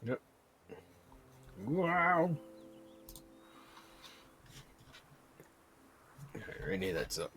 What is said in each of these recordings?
Yep. Wow. Alrighty, that's up.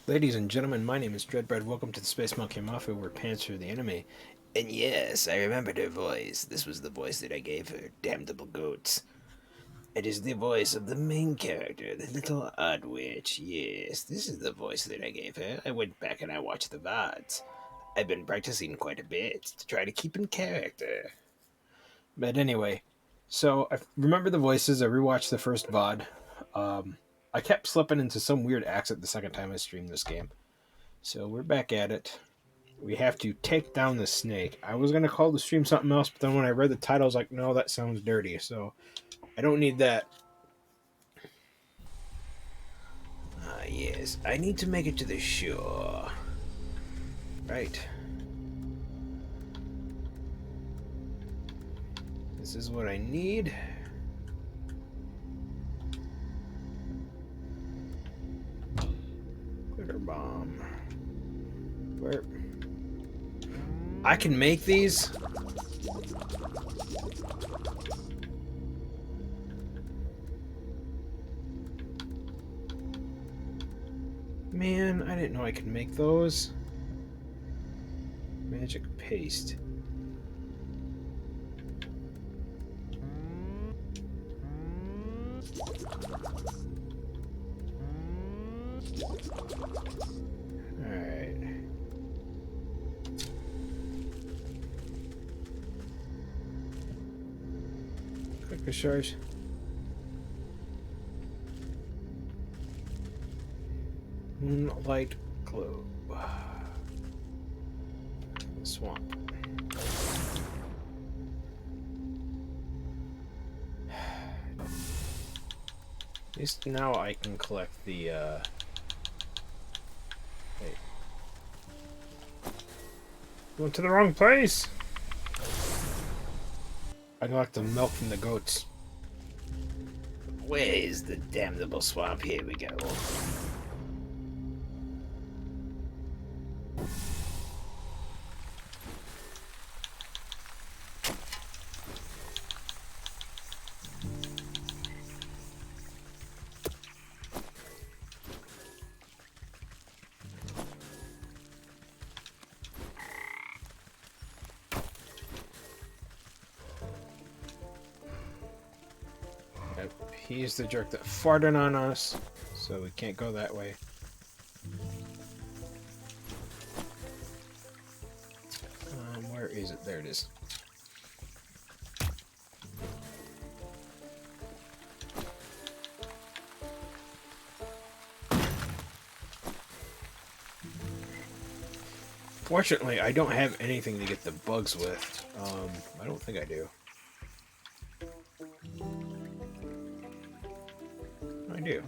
Ladies and gentlemen, my name is Dreadbread. Welcome to the Space Monkey Mafia, where pants are the enemy. And yes, I remembered her voice. This was the voice that I gave her, damnable goats. It is the voice of the main character, the little odd witch. Yes, this is the voice that I gave her. I went back and I watched the VODs. I've been practicing quite a bit to try to keep in character. But anyway, so I remember the voices. I rewatched the first VOD. Um, I kept slipping into some weird accent the second time I streamed this game. So we're back at it. We have to take down the snake. I was going to call the stream something else, but then when I read the title, I was like, no, that sounds dirty. So I don't need that. Ah, yes. I need to make it to the shore. Right. This is what I need. Glitter bomb. Where? I can make these? Man, I didn't know I could make those. Magic paste. Alright. Quick discharge. Moonlight globe. Swamp. At least now I can collect the, Wait. Went to the wrong place! I collect the milk from the goats. Where is the damnable swamp? Here we go. He's the jerk that farted on us, so we can't go that way. Where is it? There it is. Fortunately, I don't have anything to get the bugs with. I don't think I do. I do.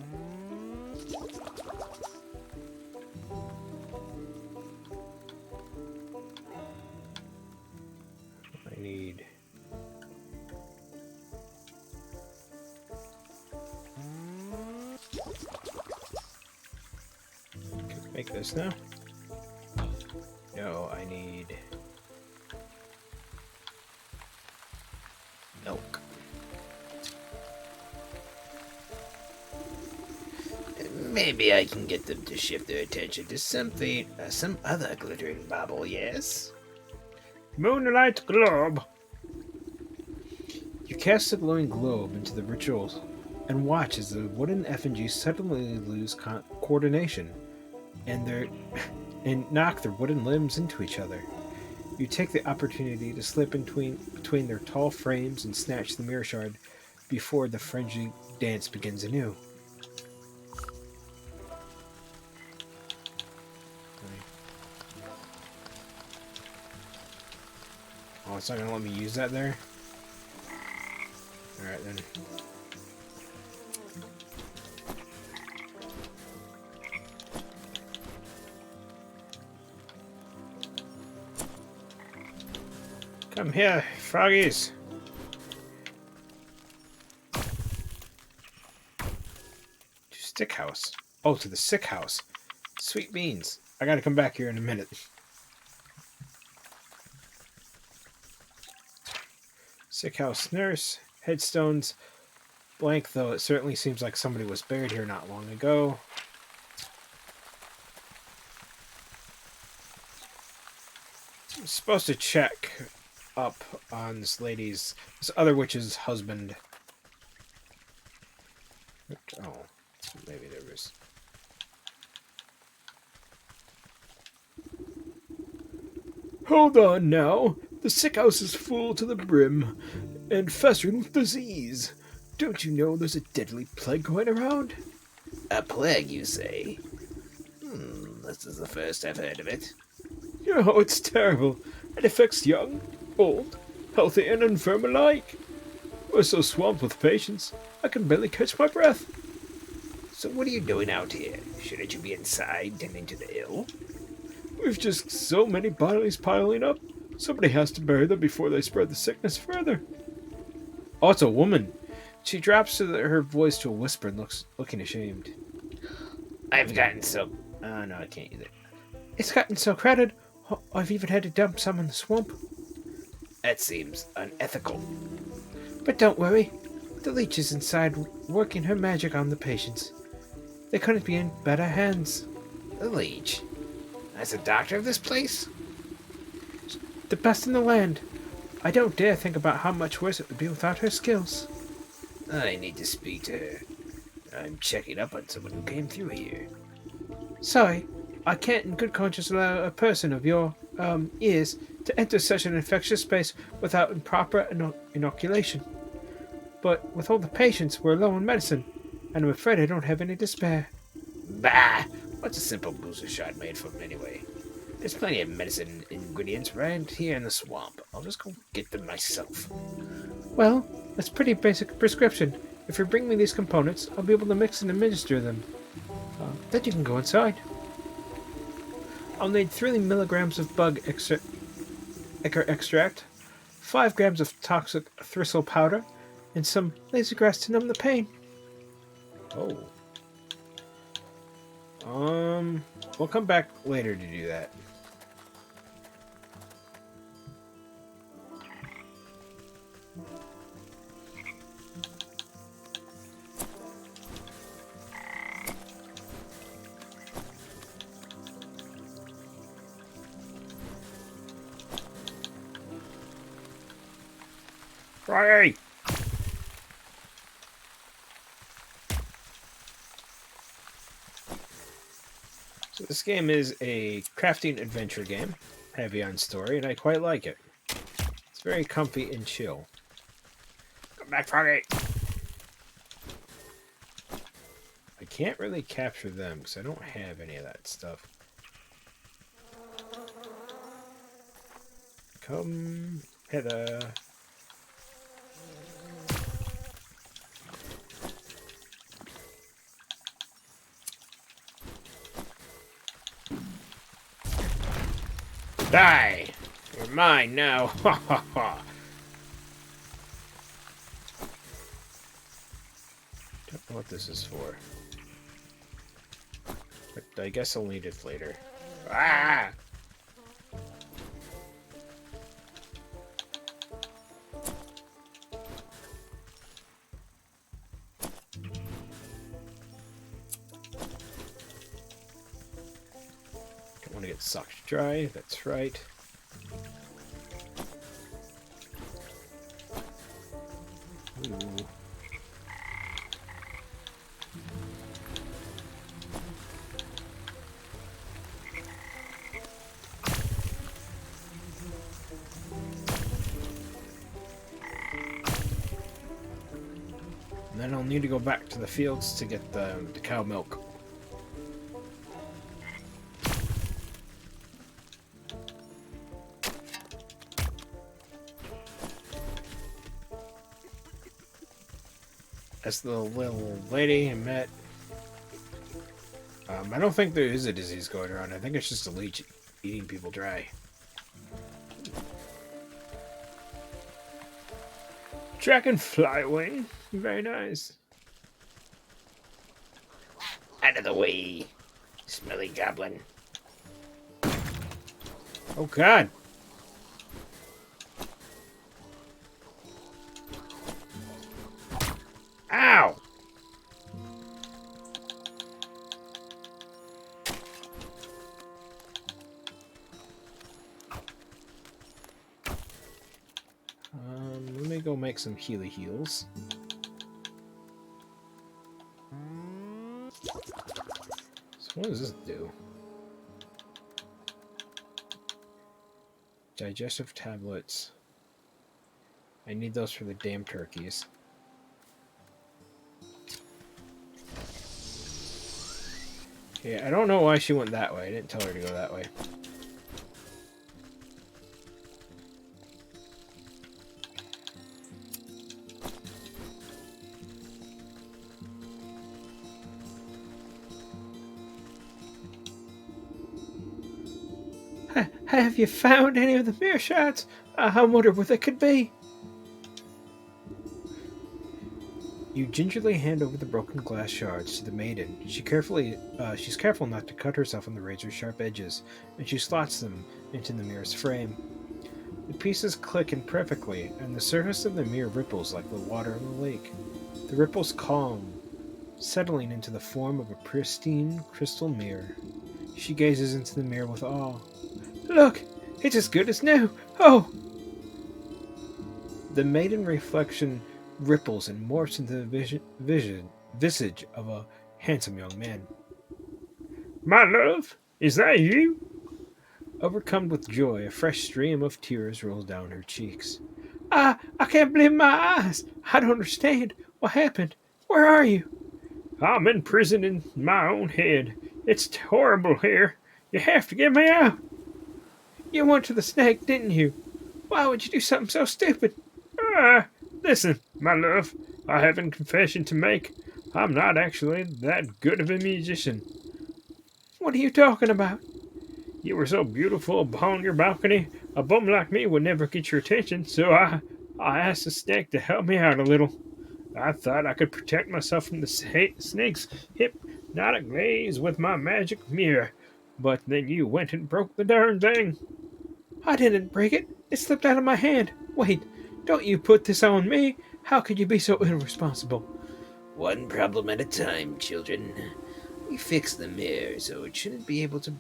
I need... Can we make this now? No, I need... milk. Maybe I can get them to shift their attention to something, some other glittering bauble, yes? Moonlight globe! You cast the glowing globe into the rituals and watch as the wooden effigies suddenly lose coordination and and knock their wooden limbs into each other. You take the opportunity to slip in between their tall frames and snatch the mirror shard before the frenzied dance begins anew. Oh, it's not gonna let me use that there? Alright then. Come here, froggies! To stick house. Oh, to the sick house. Sweet beans. I gotta come back here in a minute. Sick house nurse. Headstones. Blank, though it certainly seems like somebody was buried here not long ago. I'm supposed to check up on this other witch's husband. Oh, maybe there was. Hold on now. The sick house is full to the brim and festering with disease. Don't you know there's a deadly plague going around? A plague, you say? This is the first I've heard of it. Oh, it's terrible. It affects young, old, healthy, and infirm alike. We're so swamped with patients, I can barely catch my breath. So what are you doing out here? Shouldn't you be inside tending to the ill? We've just so many bodies piling up. Somebody has to bury them before they spread the sickness further. Oh, it's a woman. She drops her voice to a whisper and looking ashamed. I've gotten so... Oh, no, I can't use it. It's gotten so crowded, I've even had to dump some in the swamp. That seems unethical. But don't worry. The leech is inside working her magic on the patients. They couldn't be in better hands. The leech? As a doctor of this place? The best in the land. I don't dare think about how much worse it would be without her skills. I need to speak to her. I'm checking up on someone who came through here. Sorry, I can't in good conscience allow a person of your, years to enter such an infectious space without proper inoculation. But with all the patients, we're low on medicine, and I'm afraid I don't have any to spare. Bah! What's a simple booster shot made from anyway? There's plenty of medicine ingredients right here in the swamp. I'll just go get them myself. Well, that's pretty basic prescription. If you bring me these components, I'll be able to mix and administer them. Then you can go inside. I'll need 3 milligrams of bug extract, 5 grams of toxic thistle powder, and some lazy grass to numb the pain. Oh. We'll come back later to do that. Froggy! So this game is a crafting adventure game, heavy on story, and I quite like it. It's very comfy and chill. Come back, Froggy! I can't really capture them because I don't have any of that stuff. Come hither. Die! You're mine now! Ha ha ha! Don't know what this is for. But I guess I'll need it later. Ah! Don't want to get sucked dry, that's right. Ooh. And then I'll need to go back to the fields to get the cow milk. That's the little lady I met. I don't think there is a disease going around. I think it's just a leech eating people dry. Dragonfly wing. Very nice. Out of the way, smelly goblin. Oh god. Ow! Let me go make some healy heals. So what does this do? Digestive tablets. I need those for the damn turkeys. Okay, I don't know why she went that way. I didn't tell her to go that way. Have you found any of the mirror shards? I wonder what they could be. You gingerly hand over the broken glass shards to the maiden. She's careful not to cut herself on the razor-sharp edges, and she slots them into the mirror's frame. The pieces click in perfectly, and the surface of the mirror ripples like the water in the lake. The ripples calm, settling into the form of a pristine crystal mirror. She gazes into the mirror with awe. Look! It's as good as new! Oh! The maiden reflection ripples and morphs into the visage of a handsome young man. My love, is that you? Overcome with joy, a fresh stream of tears rolls down her cheeks. I can't believe my eyes! I don't understand. What happened? Where are you? I'm in prison in my own head. It's horrible here. You have to get me out. You went to the snake, didn't you? Why would you do something so stupid? Listen, my love, I have a confession to make. I'm not actually that good of a musician. What are you talking about? You were so beautiful upon your balcony, a bum like me would never get your attention, so I asked the snake to help me out a little. I thought I could protect myself from the snake's hypnotic gaze with my magic mirror, but then you went and broke the darn thing. I didn't break it. It slipped out of my hand. Wait, don't you put this on me? How could you be so irresponsible? One problem at a time, children. We fixed the mirror so it shouldn't be able to.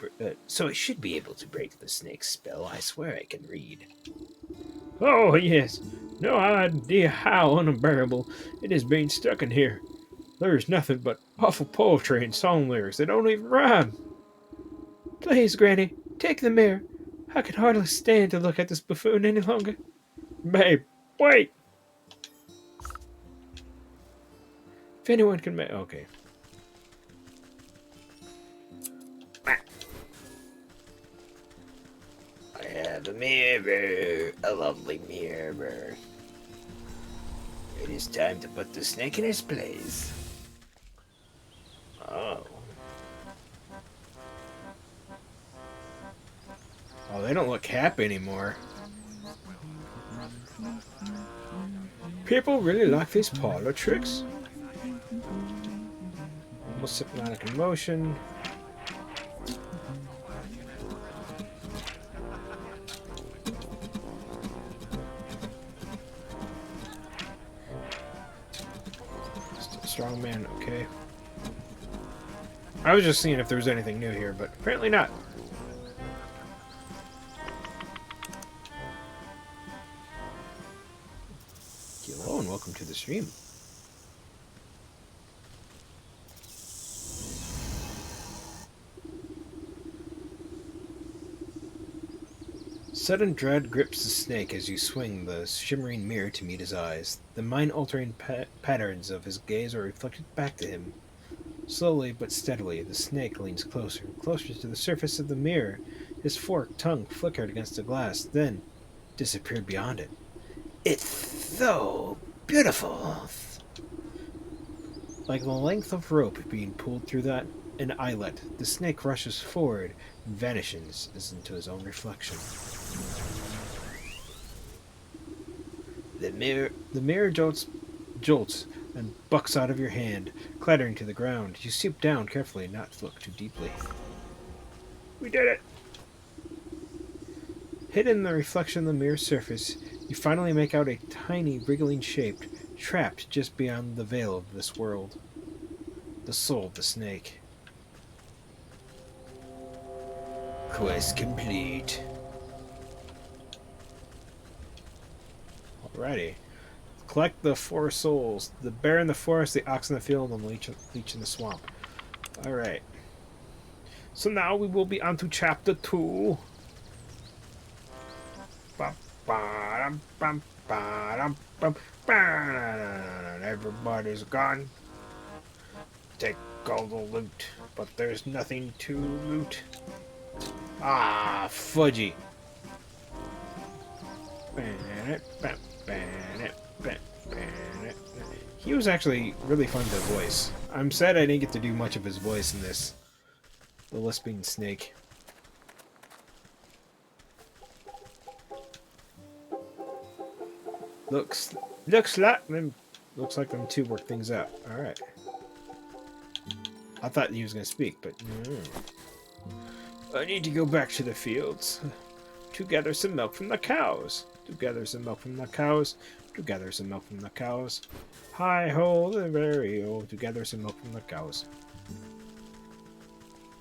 So it should be able to break the snake's spell. I swear I can read. Oh yes, no idea how unbearable it is being stuck in here. There's nothing but awful poetry and song lyrics that don't even rhyme. Please, Granny, take the mirror. I can hardly stand to look at this buffoon any longer. Babe, wait! If anyone can make... Okay. I have a mirror, a lovely mirror. It is time to put the snake in his place. Oh. Oh, they don't look happy anymore. People really like these parlor tricks. Almost hypnotic emotion. Strong man, okay. I was just seeing if there was anything new here, but apparently not. Hello and welcome to the stream. Sudden dread grips the snake as you swing the shimmering mirror to meet his eyes. The mind-altering patterns of his gaze are reflected back to him. Slowly but steadily, the snake leans closer and closer to the surface of the mirror. His forked tongue flickered against the glass, then disappeared beyond it. It's so beautiful. Like the length of rope being pulled through an eyelet, the snake rushes forward and vanishes as into his own reflection. The mirror jolts and bucks out of your hand, clattering to the ground. You stoop down carefully, not to look too deeply. We did it! Hidden in the reflection of the mirror's surface, you finally make out a tiny, wriggling shape trapped just beyond the veil of this world. The soul of the snake. Quest complete. Alrighty. Collect the 4 souls. The bear in the forest, the ox in the field, and the leech in the swamp. Alright. So now we will be on to chapter 2. Everybody's gone. Take all the loot, but there's nothing to loot. Ah, fudgy. He was actually really fun to voice. I'm sad I didn't get to do much of his voice in this. The lisping snake. Looks like them two work things out. All right. I thought he was gonna speak, but I need to go back to the fields to gather some milk from the cows. To gather some milk from the cows. To gather some milk from the cows. Hi ho, the very oh. To gather some milk from the cows.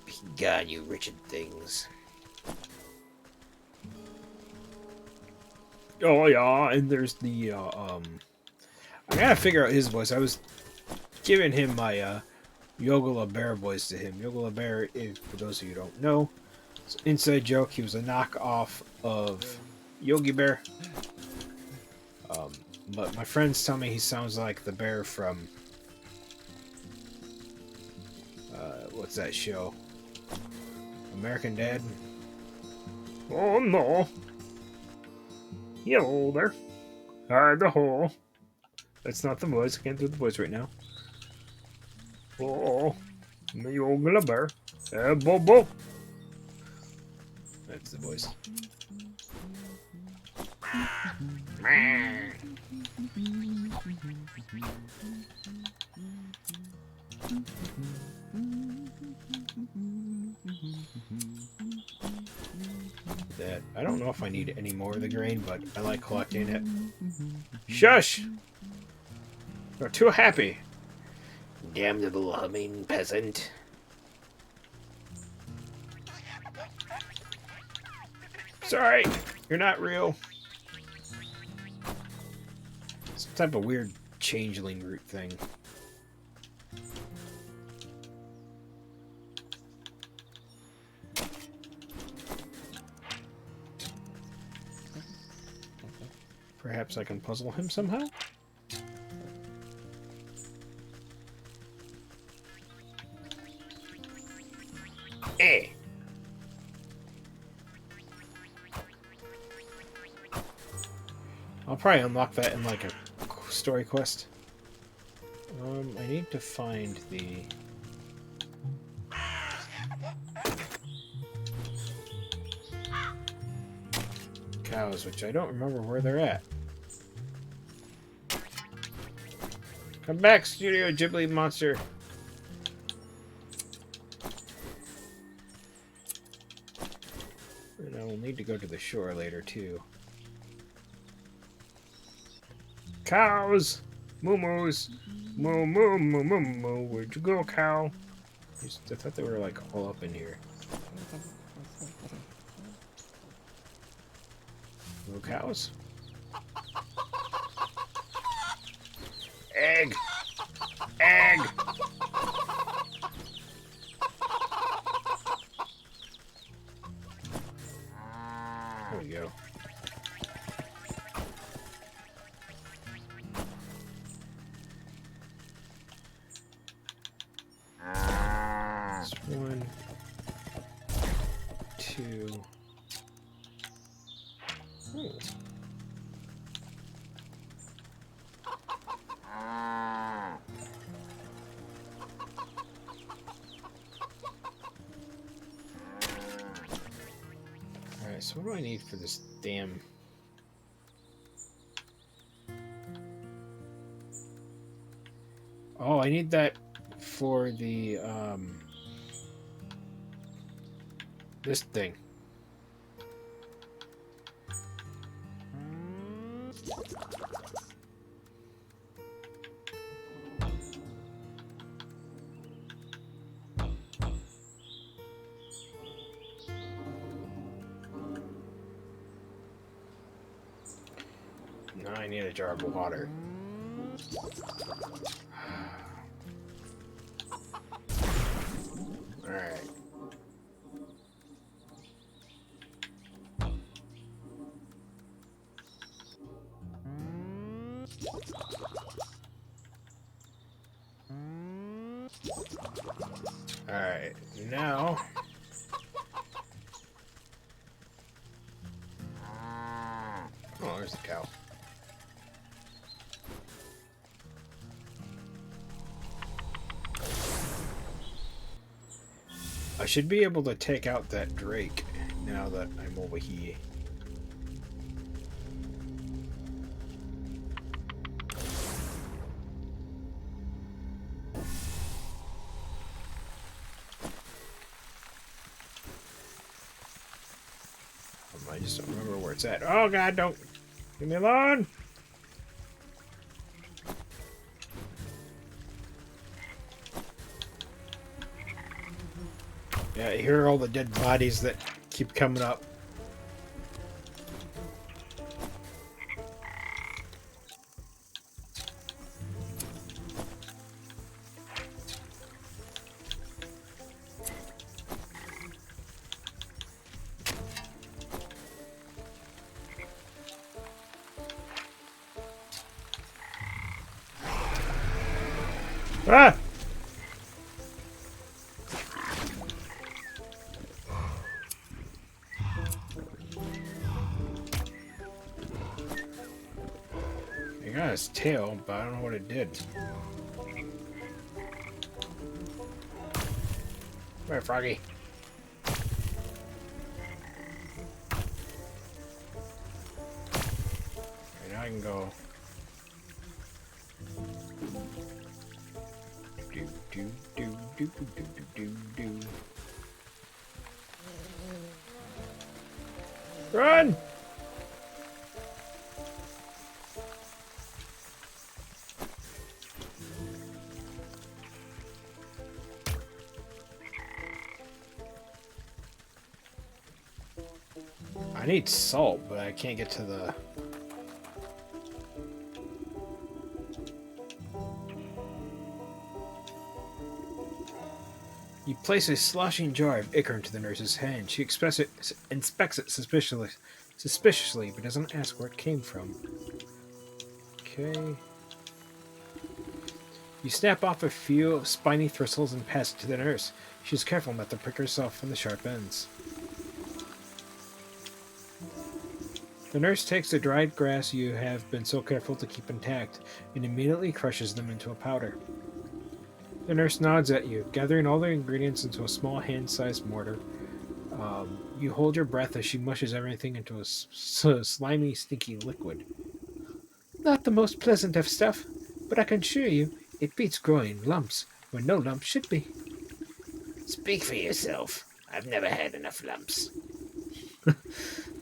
Be gone, you wretched things. Oh yeah, and there's the I gotta figure out his voice. I was giving him my Yogala Bear voice to him. Yogala Bear, for those of you who don't know, it's an inside joke. He was a knockoff of Yogi Bear. But my friends tell me he sounds like the bear from what's that show? American Dad? Oh no. Hello there. Hi the hole. That's not the voice. I can't do the voice right now. Oh, the Yogala Bear. Bobo. That's the voice. That I don't know if I need any more of the grain, but I like collecting it. Shush! You're too happy. Damnable humming peasant. Sorry, you're not real. Some type of weird changeling root thing. Perhaps I can puzzle him somehow? Eh. I'll probably unlock that in like a story quest. I need to find the... cows, which I don't remember where they're at. Come back, Studio Ghibli monster! And I will need to go to the shore later, too. Cows! Moo-moos! Moo-moo-moo-moo-moo! Where'd you go, cow? I thought they were, like, all up in here. No cows? Egg! Egg! There we go. That's 1, 2. Oh. Alright, so what do I need for this damn... Oh, I need that for the, this thing. Now I need a jar of water. Alright. Alright, now... Oh, there's the cow. I should be able to take out that drake now that I'm over here. I just don't remember where it's at. Oh god, don't! Leave me alone! Yeah, I hear all the dead bodies that keep coming up. Ah! It got his tail, but I don't know what it did. Come here, Froggy. Okay, now I can go. Do do do do do do do do. Run! I need salt, but I can't get to the... You place a sloshing jar of ichor into the nurse's hand. She inspects it suspiciously, but doesn't ask where it came from. Okay. You snap off a few spiny thistles and pass it to the nurse. She's careful not to prick herself from the sharp ends. The nurse takes the dried grass you have been so careful to keep intact and immediately crushes them into a powder. The nurse nods at you, gathering all the ingredients into a small hand-sized mortar. You hold your breath as she mushes everything into a slimy, stinky liquid. Not the most pleasant of stuff, but I can assure you it beats growing lumps where no lumps should be. Speak for yourself. I've never had enough lumps.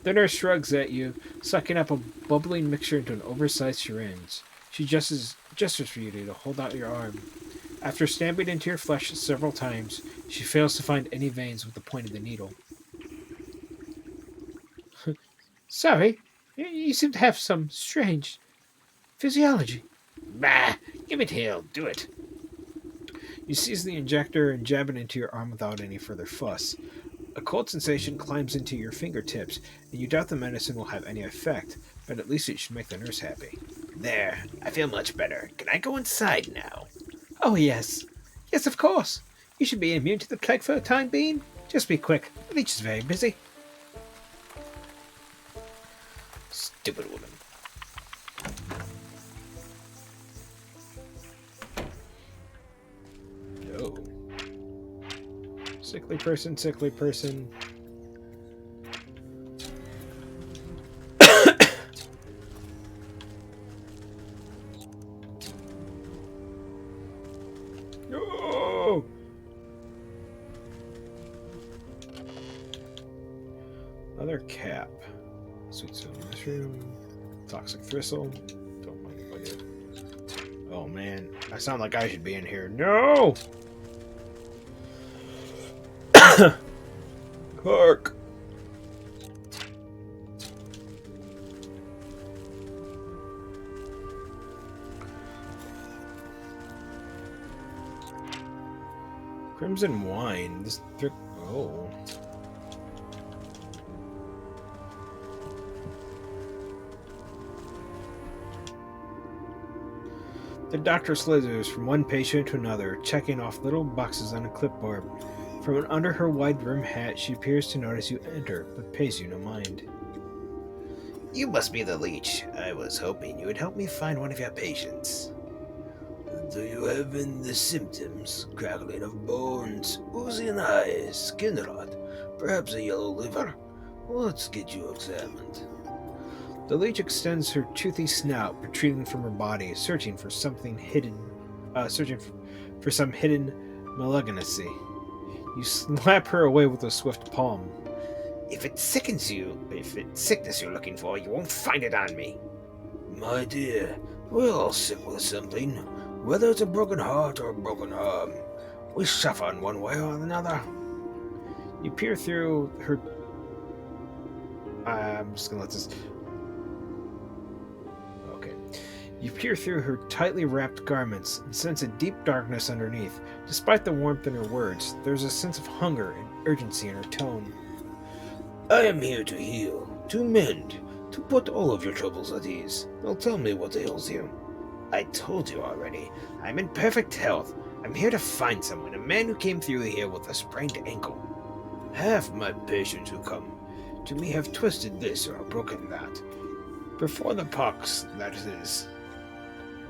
The nurse shrugs at you, sucking up a bubbling mixture into an oversized syringe. She gestures for you to hold out your arm. After stamping into your flesh several times, she fails to find any veins with the point of the needle. Sorry, you seem to have some strange physiology. Bah! Give it here. Do it. You seize the injector and jab it into your arm without any further fuss. A cold sensation climbs into your fingertips, and you doubt the medicine will have any effect, but at least it should make the nurse happy. There. I feel much better. Can I go inside now? Oh, yes. Yes, of course. You should be immune to the plague for the time being. Just be quick. The leech is very busy. Stupid woman. Oh. Sickly person, sickly person. Oh! Another cap. Sweet soda mushroom. Toxic thistle. Don't mind if I do. Oh man, I sound like I should be in here. No! Clark! Crimson wine. This. Oh. The doctor slithers from one patient to another, checking off little boxes on a clipboard. From under her wide-brimmed hat, she appears to notice you enter, but pays you no mind. You must be the leech. I was hoping you would help me find one of your patients. Do you have any symptoms? Crackling of bones, oozing eyes, skin rot, perhaps a yellow liver? Let's get you examined. The leech extends her toothy snout, protruding from her body, searching for something hidden, for some hidden malignancy. You slap her away with a swift palm. If it's sickness you're looking for, you won't find it on me. My dear, we're all sick with something, whether it's a broken heart or a broken arm. We suffer in one way or another. You peer through her. I'm just gonna let this. Okay. You peer through her tightly wrapped garments and sense a deep darkness underneath. Despite the warmth in her words, there's a sense of hunger and urgency in her tone. I am here to heal, to mend, to put all of your troubles at ease. Now tell me what ails you. I told you already. I'm in perfect health. I'm here to find someone, a man who came through here with a sprained ankle. Half my patients who come to me have twisted this or broken that. Before the pox, that is.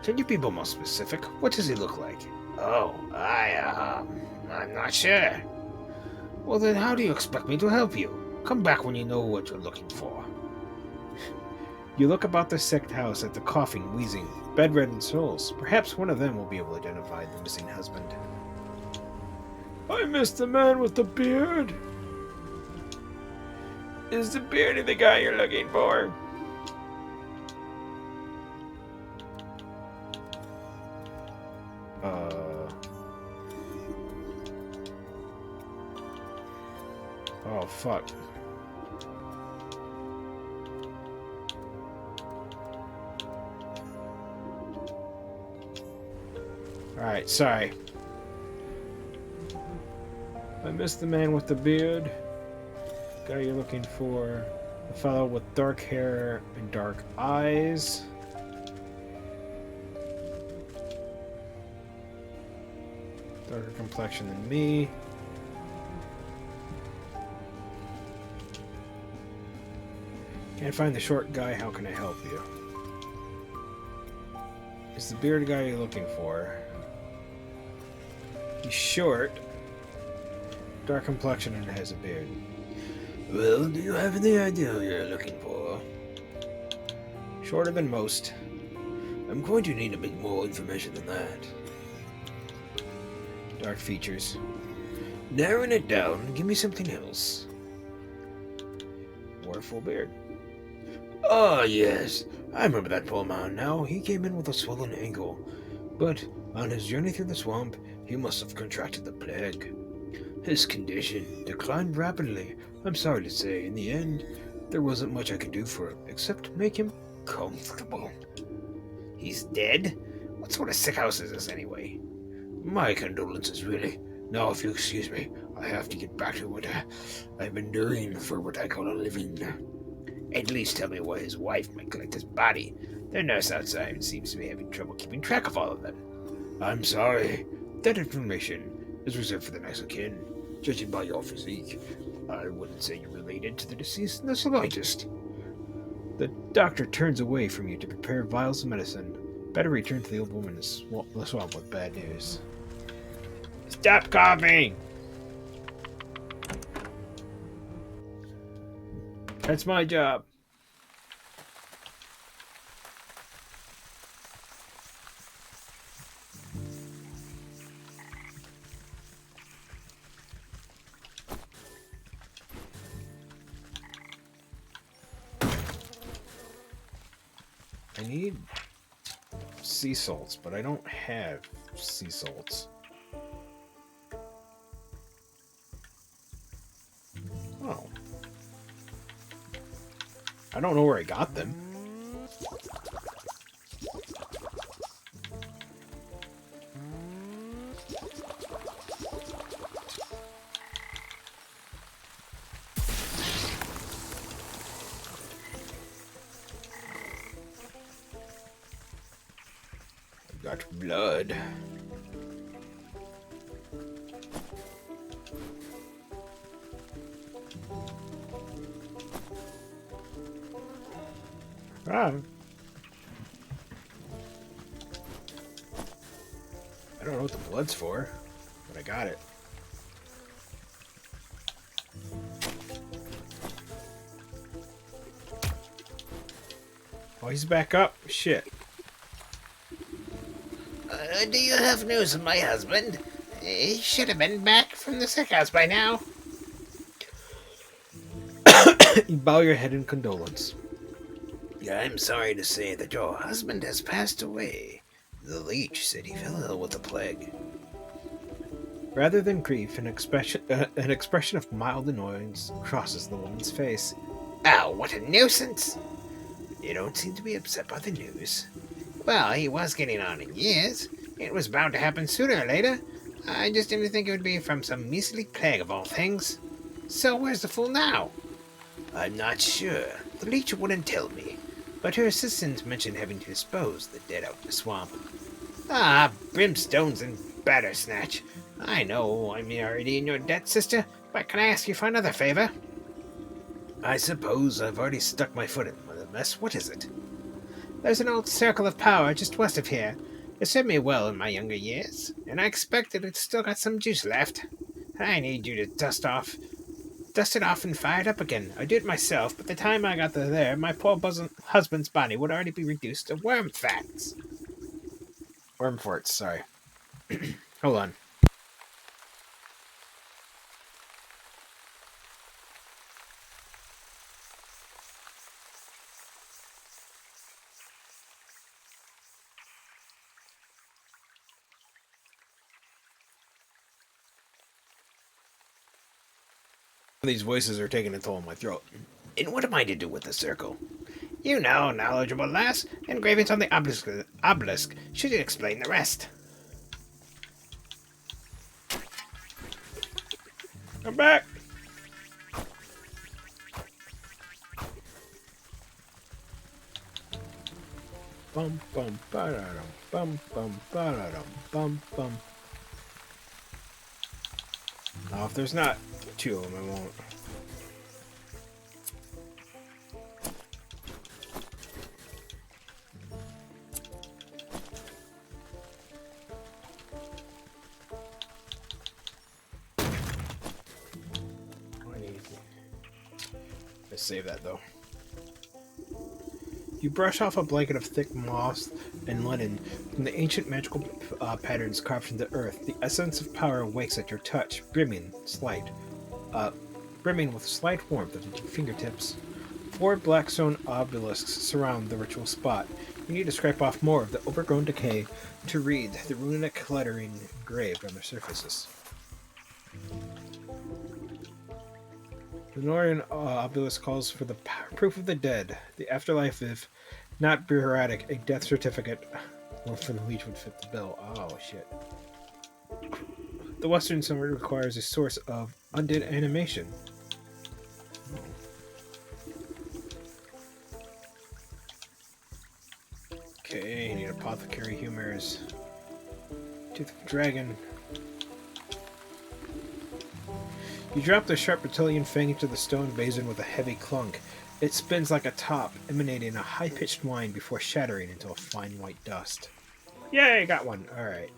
Can you be more specific? What does he look like? Oh, I'm not sure. Well then, how do you expect me to help you? Come back when you know what you're looking for. You look about the sick house at the coughing, wheezing, bedridden souls. Perhaps one of them will be able to identify the missing husband. I missed the man with the beard. Is the beard the guy you're looking for? Oh, fuck. Alright, sorry. I missed the man with the beard. Guy you're looking for. The fellow with dark hair and dark eyes. Darker complexion than me. Can't find the short guy, how can I help you? Is the bearded guy you're looking for? He's short, dark complexion, and has a beard. Well, do you have any idea who you're looking for? Shorter than most. I'm going to need a bit more information than that. Dark features. Narrowing it down, give me something else. Wore a full beard. Ah, yes. I remember that poor man now. He came in with a swollen ankle. But on his journey through the swamp, he must have contracted the plague. His condition declined rapidly. I'm sorry to say, in the end, there wasn't much I could do for him, except make him comfortable. He's dead? What sort of sick house is this anyway? My condolences, really. Now, if you excuse me, I have to get back to what I've been doing for what I call a living. At least tell me where his wife might collect his body. The nurse outside seems to be having trouble keeping track of all of them. I'm sorry. That information is reserved for the next of kin. Judging by your physique, I wouldn't say you're related to the deceased in the slightest. The doctor turns away from you to prepare vials of medicine. Better return to the old woman and swamp with bad news. Stop coughing! That's my job. I need sea salts, but I don't have sea salts. Oh. I don't know where I got them. Got blood. Ah. I don't know what the blood's for, but I got it. Oh, he's back up. Shit. Do you have news of my husband? He should have been back from the sick house by now. You bow your head in condolence. I'm sorry to say that your husband has passed away. The leech said he fell ill with the plague. Rather than grief, an expression of mild annoyance crosses the woman's face. Ow, what a nuisance! You don't seem to be upset by the news. Well, he was getting on in years. It was bound to happen sooner or later. I just didn't think it would be from some measly plague of all things. So where's the fool now? I'm not sure. The leech wouldn't tell me. But her assistant mentioned having to dispose the dead out in the swamp. Ah, brimstones and battersnatch. I know I'm already in your debt, sister, but can I ask you for another favor? I suppose I've already stuck my foot in the mess. What is it? There's an old circle of power just west of here. It served me well in my younger years, and I expect that it's still got some juice left. I need you to dust it off and fire it up again. I do it myself, but the time I got there, my poor husband's body would already be reduced to worm facts. Worm farts, sorry. Hold on. These voices are taking a toll on my throat. And what am I to do with the circle? You know, knowledgeable lass. Engravings on the obelisk should explain the rest. I'm back! Bum bum ba-da-dum, bum bum ba-da-dum, bum bum. Now, if there's not two of them, I won't. Let's save that though. You brush off a blanket of thick moss and linen from the ancient magical patterns carved into the earth. The essence of power awakes at your touch, brimming with slight warmth at your fingertips. 4 black stone obelisks surround the ritual spot. You need to scrape off more of the overgrown decay to read the runic lettering engraved on their surfaces. The Northern obelisk calls for the proof of the dead, the afterlife if not bureaucratic, a death certificate. One for the leech would fit the bill. Oh, shit. The Western summary requires a source of undead animation. Okay, you need apothecary humors. Tooth of Dragon. You drop the sharp reptilian fang into the stone basin with a heavy clunk. It spins like a top, emanating a high-pitched whine before shattering into a fine white dust. Yay, got one. Alright.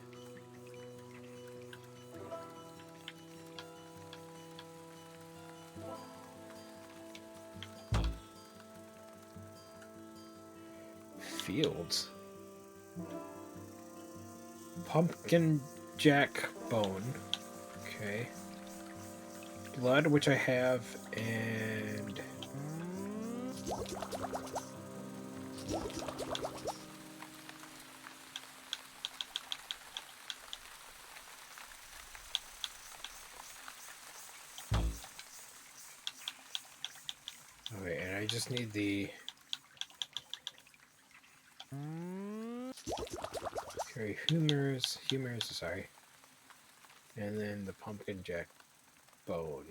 Fields. Pumpkin jack bone. Okay. Blood, which I have, and... Okay, and I just need the... Okay, humors, sorry. And then the pumpkin jack bone.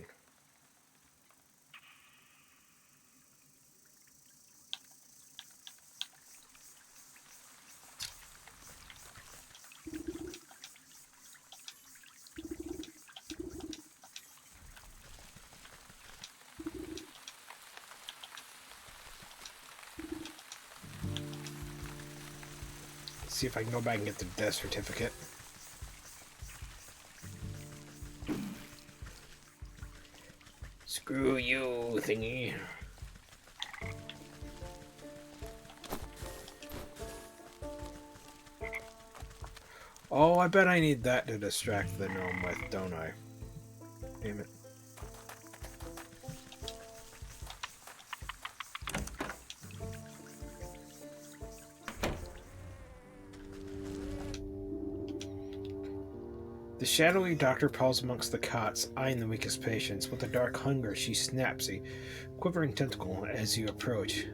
See if I can go back and get the death certificate. Screw you, thingy. Oh, I bet I need that to distract the gnome with, don't I? Damn it. The shadowy doctor prowls amongst the cots, eyeing the weakest patients. With a dark hunger, she snaps a quivering tentacle as you approach.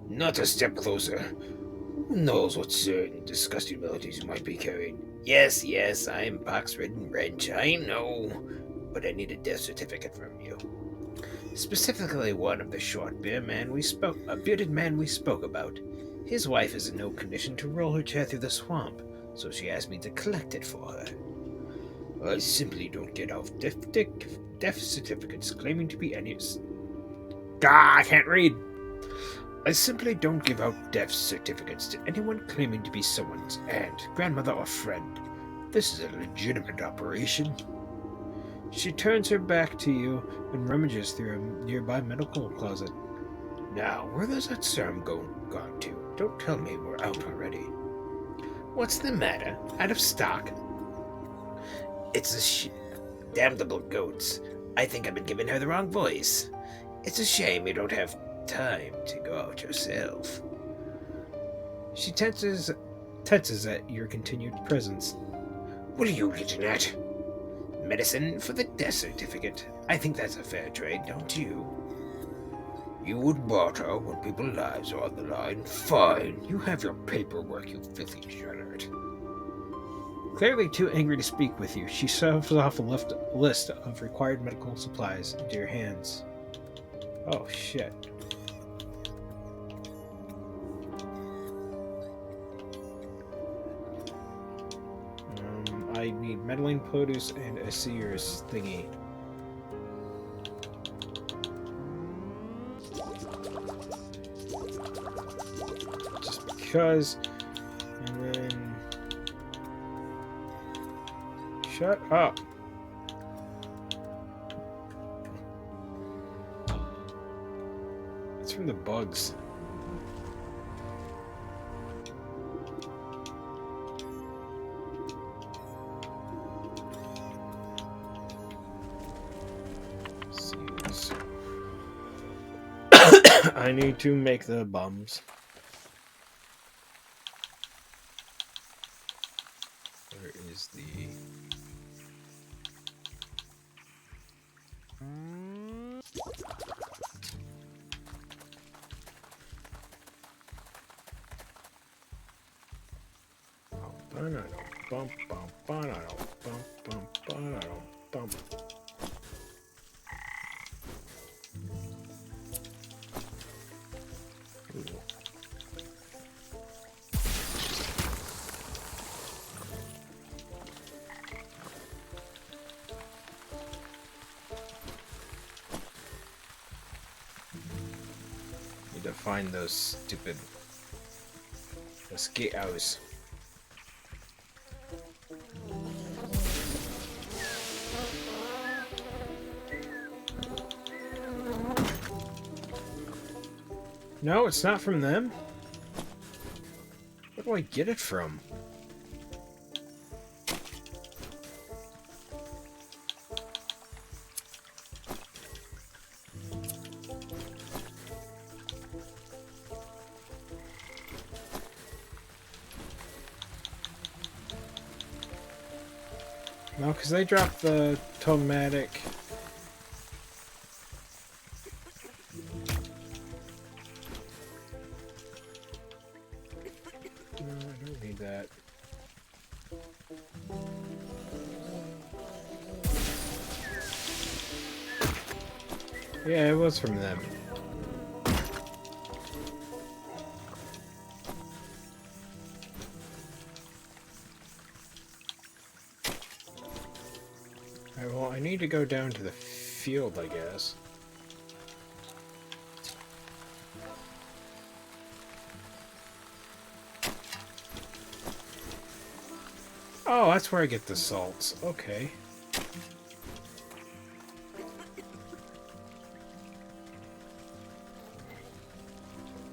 Not a step closer. Who knows what certain disgusting melodies you might be carrying? Yes, I'm pox-ridden wrench, I know. But I need a death certificate from you. Specifically one of the bearded man we spoke about. His wife is in no condition to roll her chair through the swamp, so she asked me to collect it for her. I simply don't get off death certificates claiming to be any... Ah, I can't read! I simply don't give out death certificates to anyone claiming to be someone's aunt, grandmother, or friend. This is a legitimate operation. She turns her back to you and rummages through a nearby medical closet. Now, where does that serum gone to? Don't tell me we're out already. What's the matter? Out of stock? It's damnable goats. I think I've been giving her the wrong voice. It's a shame you don't have time to go out yourself. She tenses at your continued presence. What are you getting at? Medicine for the death certificate. I think that's a fair trade, don't you? You would barter when people's lives are on the line. Fine. You have your paperwork, you filthy degenerate. Clearly too angry to speak with you, she shoves off a list of required medical supplies into your hands. Oh, shit. I need meddling produce and a seer's thingy. Just because. And then... Shut up. It's from the bugs. Seeds. I need to make the bums. Where is the... Bum, bum, ba-da-dum, bum, bum, ba-da-dum, bum. Ooh. Need to find those stupid mosquitoes. No, it's not from them. Where do I get it from? No, because they dropped the tomatic. No, I don't need that. Yeah, it was from them. Alright, well, I need to go down to the field, I guess. Oh, that's where I get the salts. Okay.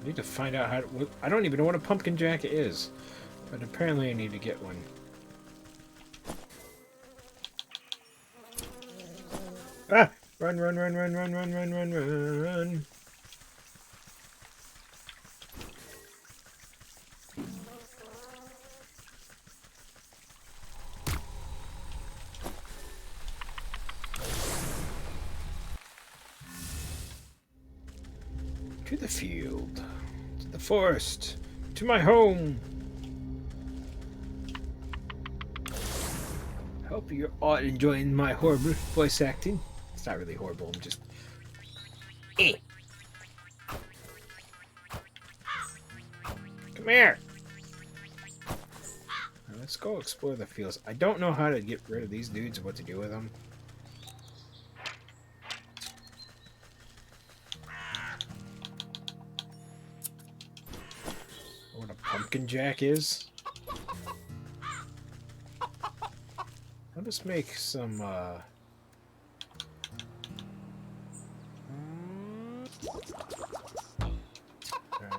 I need to find out how to... I don't even know what a pumpkin jack is. But apparently I need to get one. Ah! Run, run, run, run, run, run, run, run, run. To the field. To the forest. To my home. Hope you're all enjoying my horrible voice acting. It's not really horrible, I'm just... Eh. Come here! Now, let's go explore the fields. I don't know how to get rid of these dudes or what to do with them. What a pumpkin jack is. I'll just make some, Alright,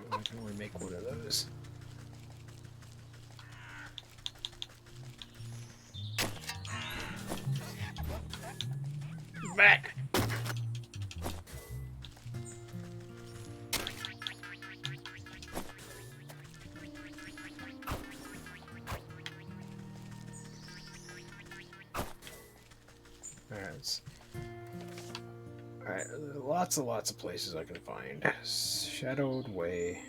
why can't we make one of those? Back! Alright, lots of places I can find. Shadowed Way.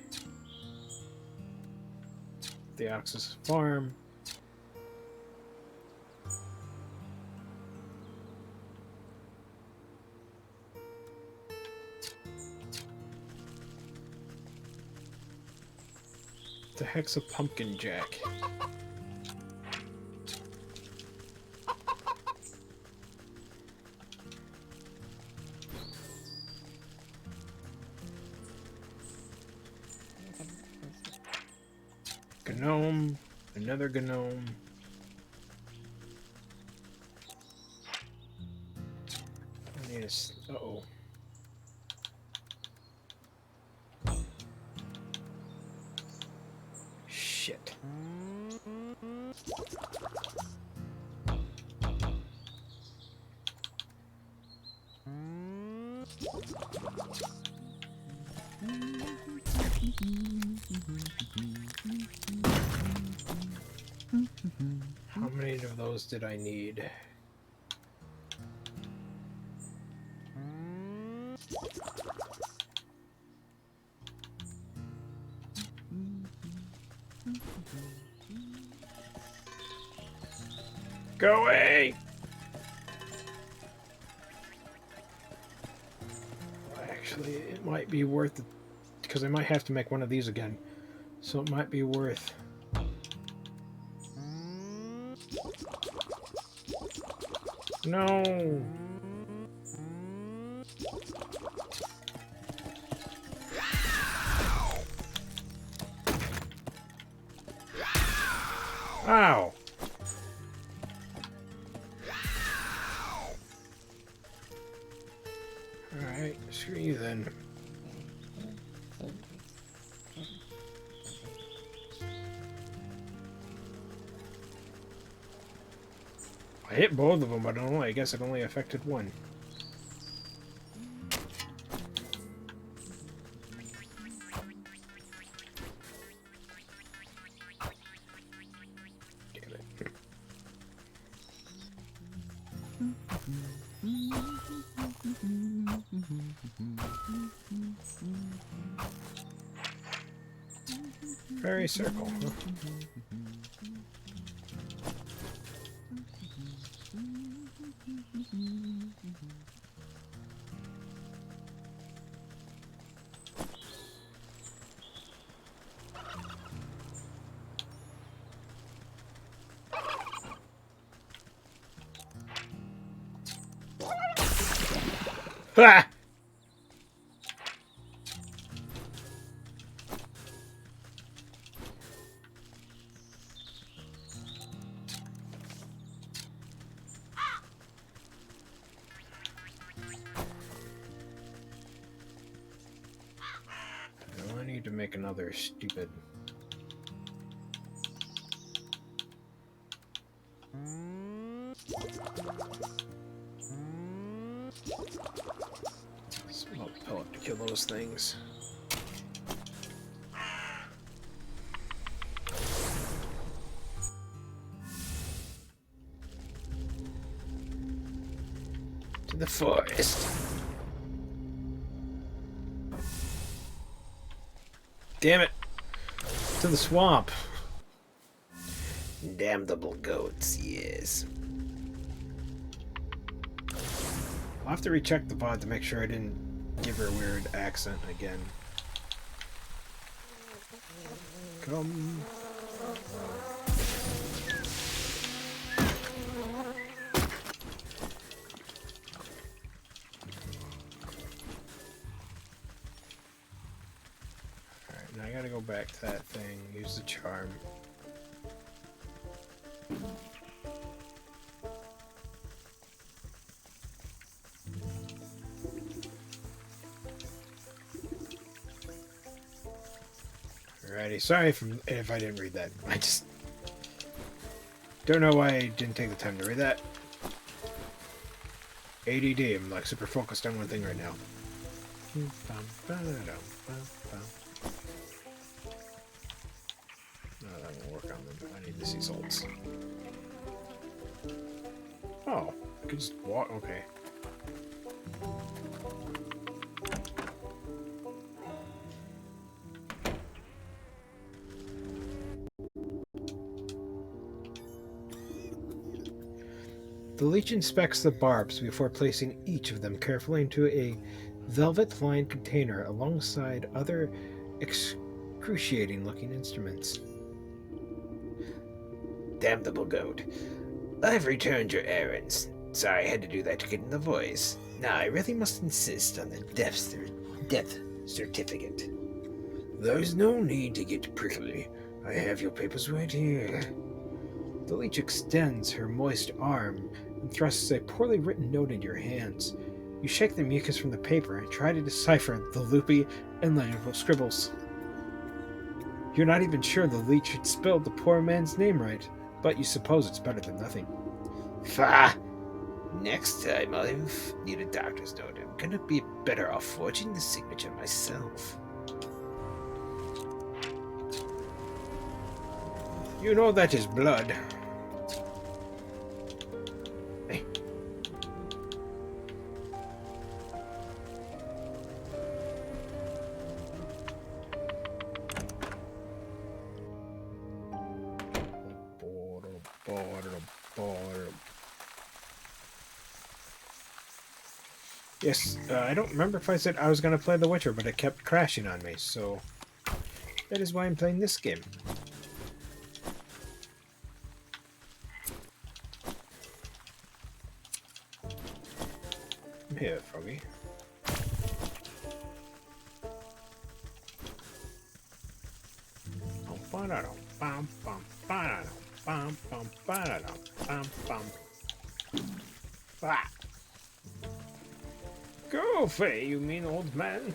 The Oxus Farm. The heck's a pumpkin jack? Gnome, another gnome. Yes. Uh-oh. Shit. How many of those did I need? Go away! Actually, it might be worth it, because I might have to make one of these again. So it might be worth... No! Ow! Alright, screw you then. I hit both of them, but I don't know, I guess it only affected one. Damn it. Fairy circle, huh? Ha! Now I need to make another stupid... Smoke pellet to kill those things. To the forest. Damn it! To the swamp. Damnable goats, yes. I'll have to recheck the VOD to make sure I didn't give her a weird accent again. Come. Alright, now I gotta go back to that thing, use the charm. Alrighty, sorry if I didn't read that. I just don't know why I didn't take the time to read that. ADD, I'm like super focused on one thing right now. No, that won't work on them. I need the sea salts. Oh, I could just walk. Okay. The leech inspects the barbs before placing each of them carefully into a velvet-lined container alongside other excruciating-looking instruments. Damnable goat. I've returned your errands. Sorry I had to do that to get in the voice. Now I really must insist on the death certificate. There's no need to get prickly. I have your papers right here. The leech extends her moist arm and thrusts a poorly written note into your hands. You shake the mucus from the paper and try to decipher the loopy, illegible scribbles. You're not even sure the leech had spelled the poor man's name right, but you suppose it's better than nothing. Fa! Next time I'll need a doctor's note. I'm gonna be better off forging the signature myself. You know that is blood. Hey. Yes, I don't remember if I said I was going to play The Witcher, but it kept crashing on me, so that is why I'm playing this game. I'm here, Froggy. Ah. Go, Faye, you mean old man.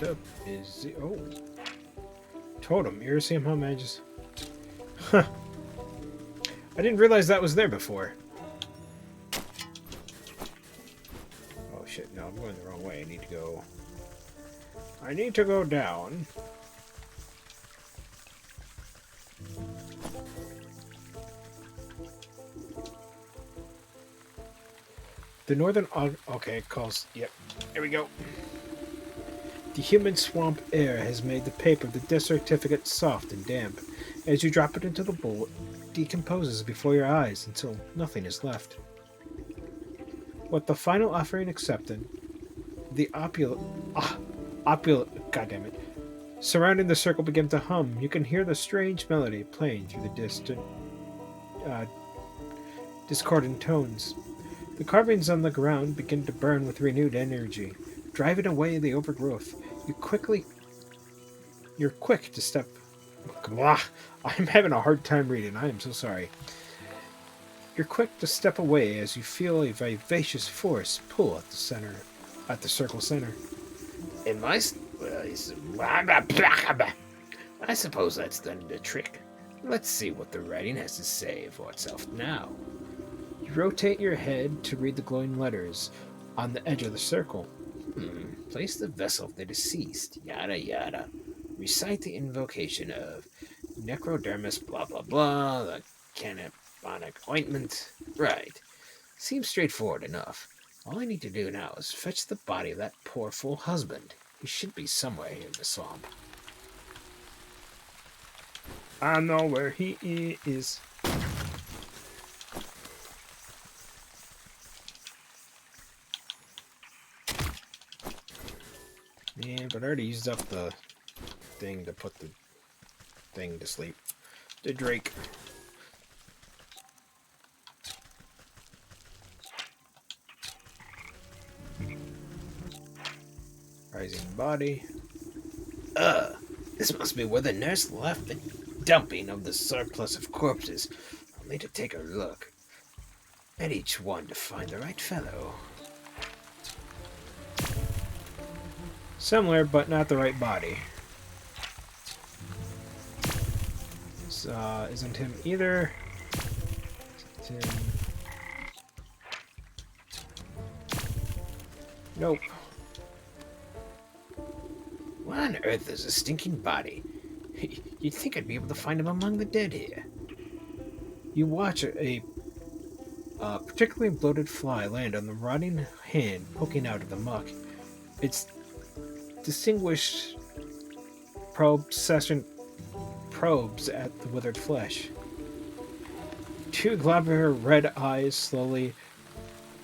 Up is the totem. You ever see him, huh, man? Just huh. I didn't realize that was there before. Oh shit! No, I'm going the wrong way. I need to go. I need to go down. The northern. Okay, it calls. Yep. Here we go. The humid swamp air has made the paper of the death certificate soft and damp. As you drop it into the bowl, it decomposes before your eyes until nothing is left. With the final offering accepted, the goddammit, surrounding the circle begin to hum. You can hear the strange melody playing through the discordant tones. The carvings on the ground begin to burn with renewed energy, driving away the overgrowth. You're quick to step. I'm having a hard time reading. I am so sorry. You're quick to step away as you feel a vivacious force pull at the circle center. In my... I suppose that's done the trick. Let's see what the writing has to say for itself now. You rotate your head to read the glowing letters on the edge of the circle. Place the vessel of the deceased, yada yada. Recite the invocation of necrodermis blah blah blah, the cannabonic ointment. Right. Seems straightforward enough. All I need to do now is fetch the body of that poor fool husband. He should be somewhere here in the swamp. I know where he is. Yeah, but I already used up the thing to put the thing to sleep. The Drake. Rising body. This must be where the nurse left the dumping of the surplus of corpses. I'll need to take a look at each one to find the right fellow. Similar, but not the right body. Isn't him either. Isn't him. Nope. What on earth is a stinking body? You'd think I'd be able to find him among the dead here. You watch a particularly bloated fly land on the rotting hand poking out of the muck. Its distinguished probes at the withered flesh. Two globular red eyes slowly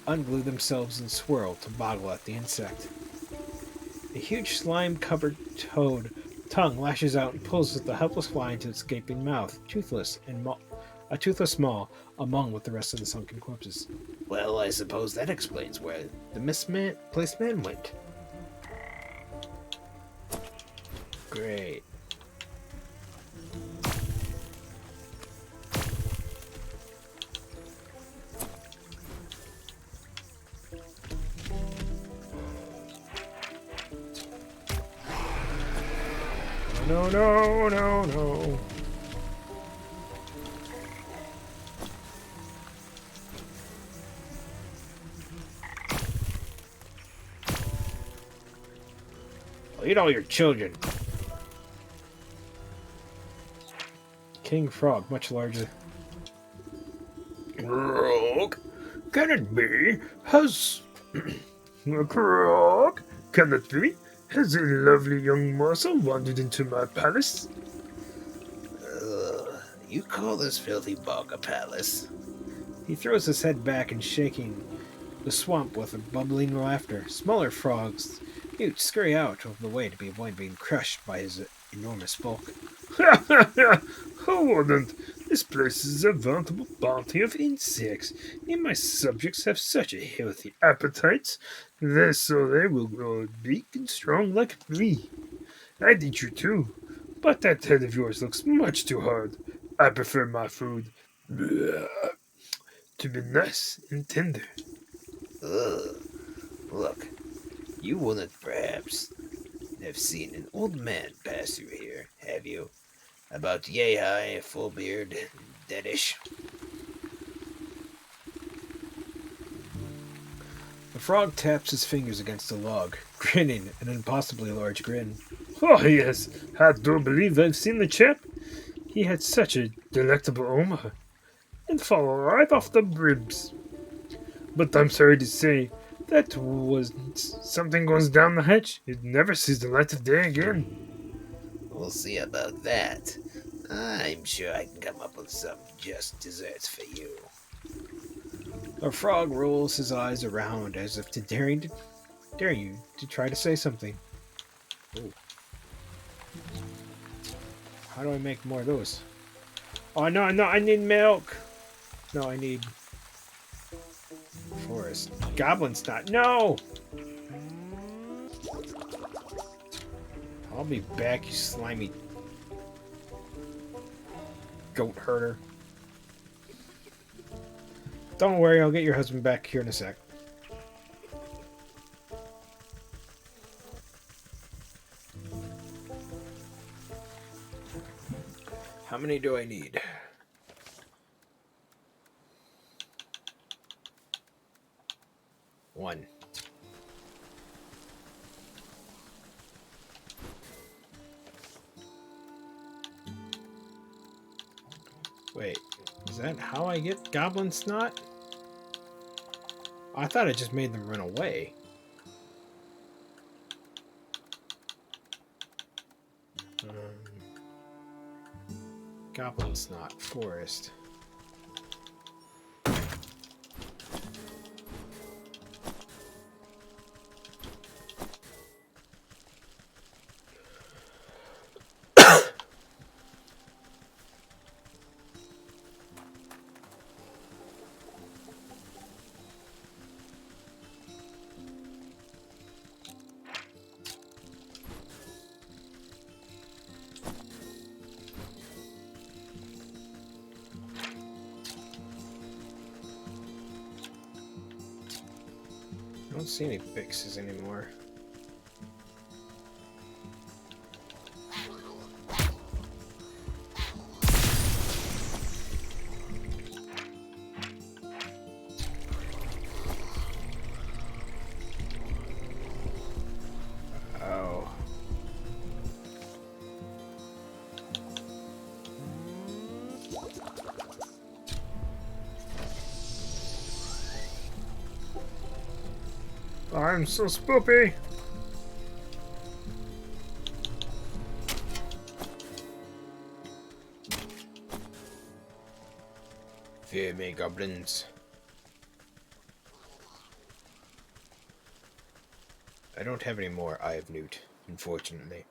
unglue themselves and swirl to boggle at the insect. A huge slime-covered toad tongue lashes out and pulls at the helpless fly into its gaping mouth, toothless maw among with the rest of the sunken corpses. Well, I suppose that explains where the misplaced man went. Great. No, no, no, no. I'll eat all your children. King Frog, much larger. Rogue, Can it be? Has a frog? Can it be? Has a lovely young morsel wandered into my palace? You call this filthy bog a palace? He throws his head back and shaking the swamp with a bubbling laughter. Smaller frogs scurry out of the way to avoid being crushed by his enormous bulk. Who wouldn't? This place is a veritable bounty of insects, and my subjects have such a healthy appetite, so they will grow big and strong like me. I'd eat you too, but that head of yours looks much too hard. I prefer my food to be nice and tender. Ugh. Look, you wouldn't perhaps have seen an old man pass through here, have you? About yay high, full beard, deadish. The frog taps his fingers against the log, grinning an impossibly large grin. Oh, yes, I do believe I've seen the chap. He had such a delectable aroma, and fall right off the ribs. But I'm sorry to say, that was something goes down the hatch. It never sees the light of day again. We'll see about that. I'm sure I can come up with some just desserts for you. The frog rolls his eyes around as if daring you to try to say something. Ooh. How do I make more of those? Oh no, I need milk. No, I need forest. Goblin snot. No! I'll be back, you slimy goat herder. Don't worry, I'll get your husband back here in a sec. How many do I need? One. Wait, is that how I get goblin snot? I thought it just made them run away. Goblin snot, forest. I don't see any fixes anymore. Oh. I'm so spoopy. Fear me, goblins. I don't have any more Eye of Newt, unfortunately.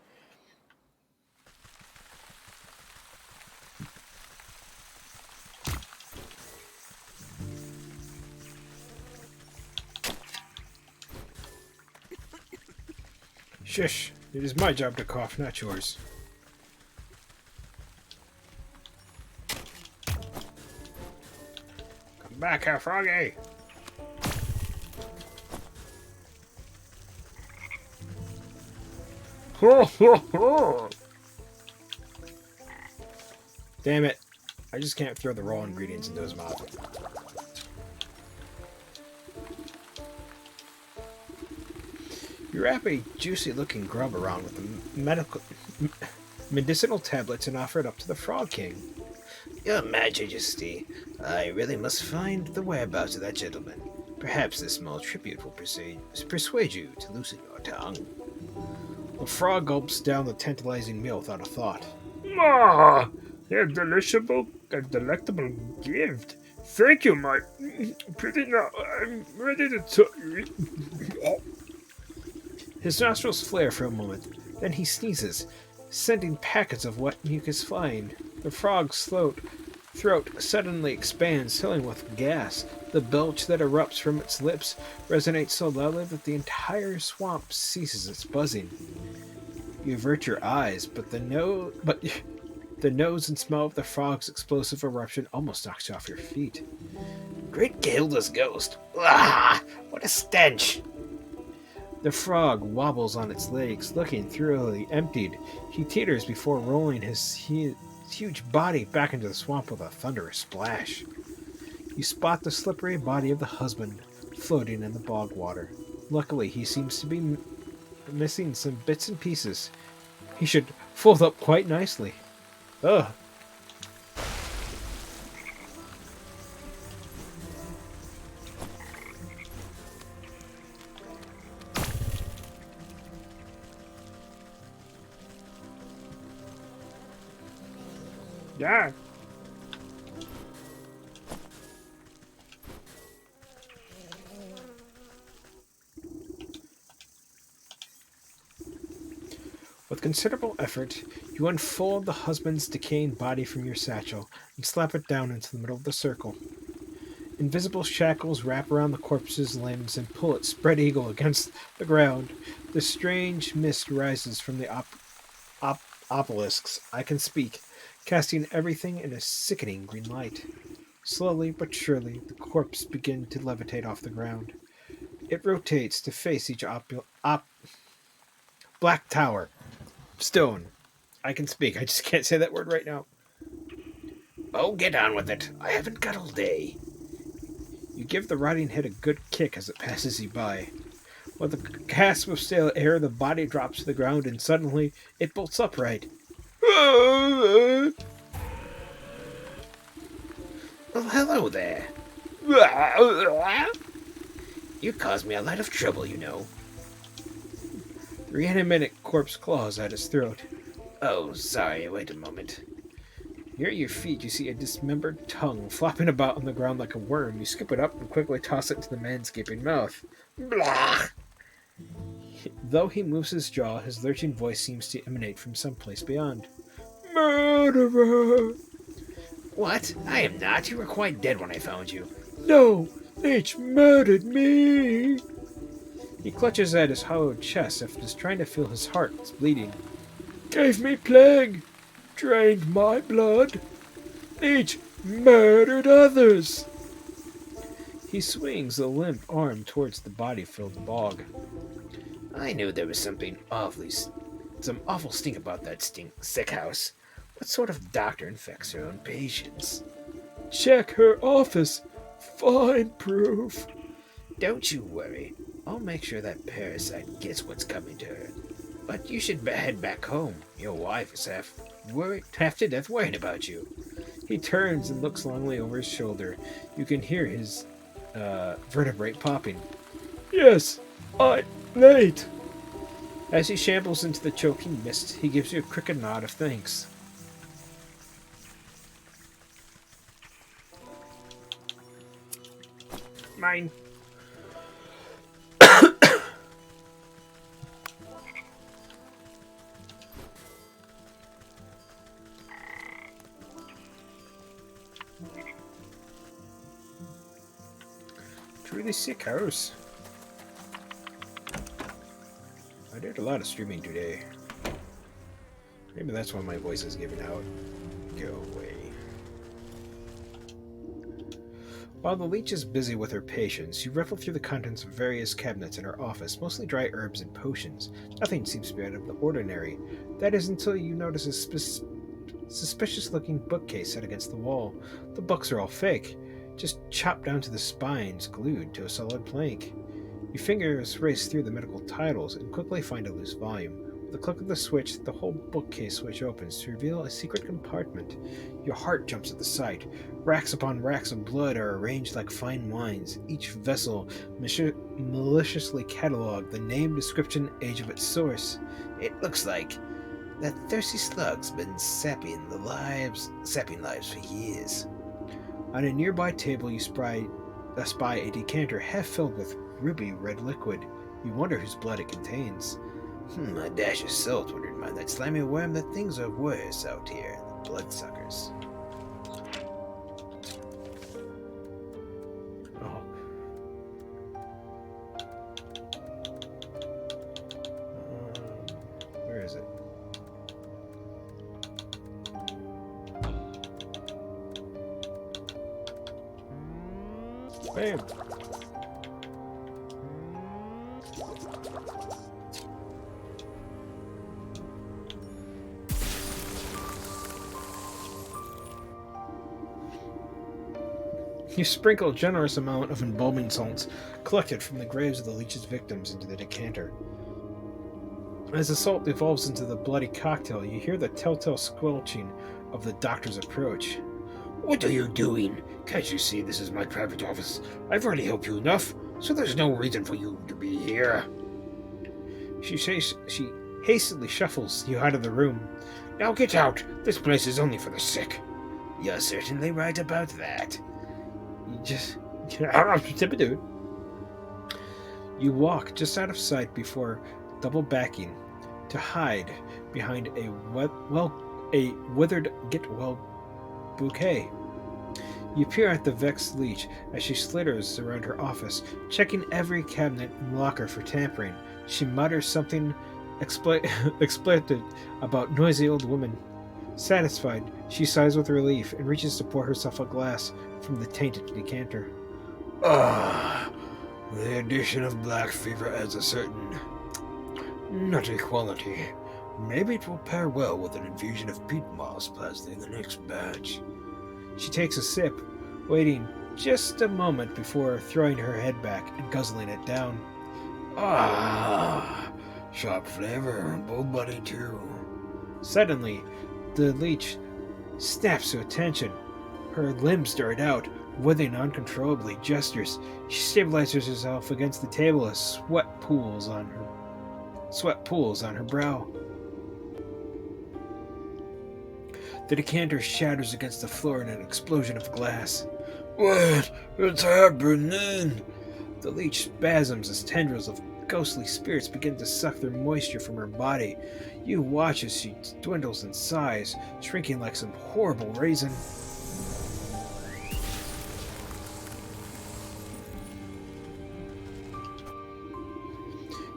Shush! It is my job to cough, not yours. Come back here, Froggy! Ho ho ho! Damn it! I just can't throw the raw ingredients into his mouth. You wrap a juicy-looking grub around with the medicinal tablets and offer it up to the Frog King. Your Majesty, I really must find the whereabouts of that gentleman. Perhaps this small tribute will persuade you to loosen your tongue. The frog gulps down the tantalizing meal without a thought. Ah, a delectable gift. Thank you, my pretty. Now I'm ready to. His nostrils flare for a moment, then he sneezes, sending packets of wet mucus flying. The frog's throat suddenly expands, filling with gas. The belch that erupts from its lips resonates so loudly that the entire swamp ceases its buzzing. You avert your eyes, but the nose and smell of the frog's explosive eruption almost knocks you off your feet. Great Gilda's ghost. Ah, what a stench! The frog wobbles on its legs, looking thoroughly emptied. He teeters before rolling his huge body back into the swamp with a thunderous splash. You spot the slippery body of the husband floating in the bog water. Luckily, he seems to be missing some bits and pieces. He should fold up quite nicely. Ugh. Yeah. With considerable effort, you unfold the husband's decaying body from your satchel and slap it down into the middle of the circle. Invisible shackles wrap around the corpse's limbs and pull it spread eagle against the ground. The strange mist rises from the obelisks. I can speak, casting everything in a sickening green light. Slowly but surely, the corpse begins to levitate off the ground. It rotates to face each black tower. Stone. I can speak. I just can't say that word right now. Oh, get on with it. I haven't got all day. You give the rotting head a good kick as it passes you by. With a gasp of stale air, the body drops to the ground and suddenly it bolts upright. Well, hello there. You caused me a lot of trouble, you know. The reanimated corpse claws at his throat. Oh, sorry, wait a moment. Near your feet, you see a dismembered tongue flopping about on the ground like a worm. You scoop it up and quickly toss it into the man's gaping mouth. Blah! Though he moves his jaw, his lurching voice seems to emanate from someplace beyond. Murderer! What? I am not. You were quite dead when I found you. No! Leech murdered me! He clutches at his hollowed chest as if trying to feel his heart is bleeding. Gave me plague! Drained my blood! Leech murdered others! He swings a limp arm towards the body-filled bog. I knew there was some awful stink about that sick house. What sort of doctor infects her own patients? Check her office. Find proof. Don't you worry. I'll make sure that parasite gets what's coming to her. But you should head back home. Your wife is half to death worrying about you. He turns and looks longingly over his shoulder. You can hear his vertebrae popping. Yes, late. As he shambles into the choking mist, he gives you a crooked nod of thanks. Mine. Truly sick house. I did a lot of streaming today. Maybe that's why my voice is giving out. Go away. While the leech is busy with her patients, you riffle through the contents of various cabinets in her office, mostly dry herbs and potions. Nothing seems to be out of the ordinary. That is until you notice a suspicious-looking bookcase set against the wall. The books are all fake, just chopped down to the spines, glued to a solid plank. Your fingers race through the medical titles and quickly find a loose volume. the click of the switch, the whole bookcase switch opens to reveal a secret compartment. Your heart jumps at the sight. Racks upon racks of blood are arranged like fine wines, each vessel maliciously catalogued, the name, description, age of its source. It looks like that thirsty slug's been sapping lives for years. On a nearby table, you spy a decanter half filled with ruby red liquid. You wonder whose blood it contains. A dash of salt would remind that slimy worm that things are worse out here, the bloodsuckers. Oh. Where is it? Bam! You sprinkle a generous amount of embalming salts collected from the graves of the leech's victims into the decanter. As the salt evolves into the bloody cocktail, you hear the telltale squelching of the doctor's approach. What are you doing? Can't you see this is my private office? I've already helped you enough, so there's no reason for you to be here. She hastily shuffles you out of the room. Now get out! This place is only for the sick. You're certainly right about that. You walk just out of sight before double backing to hide behind a withered get-well bouquet. You peer at the vexed leech as she slitters around her office, checking every cabinet and locker for tampering. She mutters something expletive about noisy old women. Satisfied, she sighs with relief and reaches to pour herself a glass from the tainted decanter. The addition of black fever adds a certain nutty quality. Maybe it will pair well with an infusion of peat moss plastic in the next batch. She takes a sip, waiting just a moment before throwing her head back and guzzling it down. Sharp flavor, full body too. Suddenly, the leech snaps to attention. Her limbs dart out, withering uncontrollably, gestures. She stabilizes herself against the table as sweat pools on her brow. The decanter shatters against the floor in an explosion of glass. What? It's happening! The leech spasms as tendrils of ghostly spirits begin to suck their moisture from her body. You watch as she dwindles in size, shrinking like some horrible raisin.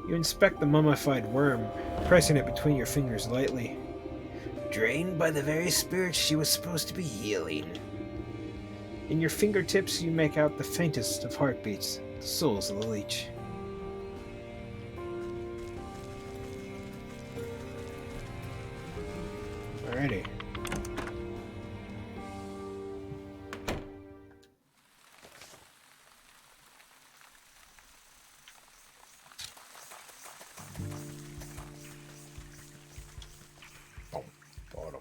You inspect the mummified worm, pressing it between your fingers lightly. Drained by the very spirits she was supposed to be healing. In your fingertips, you make out the faintest of heartbeats, the souls of the leech. Alrighty. Bottom.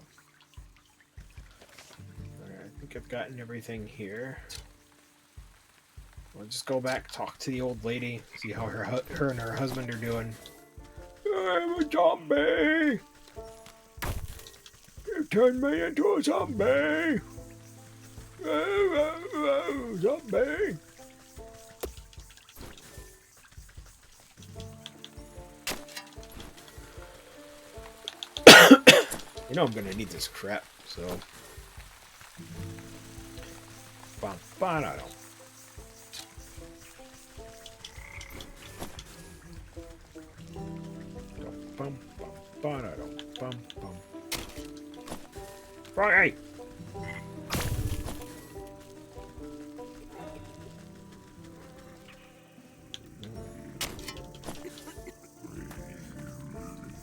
Alright, I think I've gotten everything here. We'll just go back, talk to the old lady, see how her and her husband are doing. I'm a zombie! You turned me into a zombie! Zombie! You know I'm gonna need this crap, so... Bum-ba-da-dum. Bum-bum-ba-da-dum. Bum-bum. Right!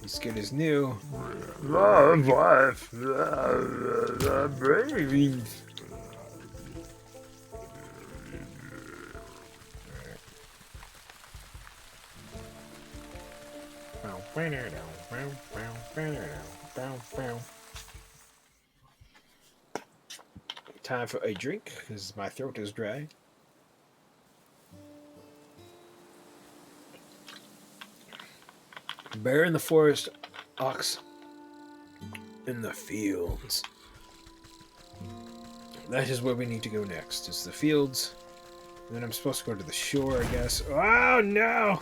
This kid is new. Wife, brains. Wow. Time for a drink because my throat is dry. Bear in the forest, ox in the fields. That is where we need to go next. It's the fields. And then I'm supposed to go to the shore, I guess. Oh no!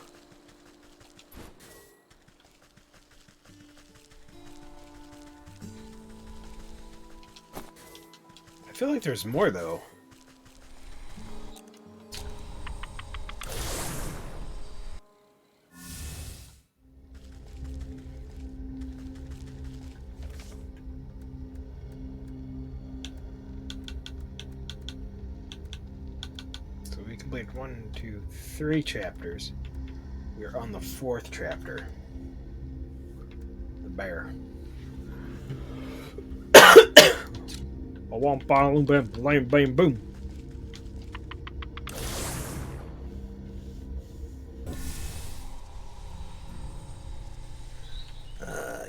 I feel like there's more though. So we completed 1, 2, 3 chapters. We're on the 4th chapter. The bear. I want bottle bam bam bam boom.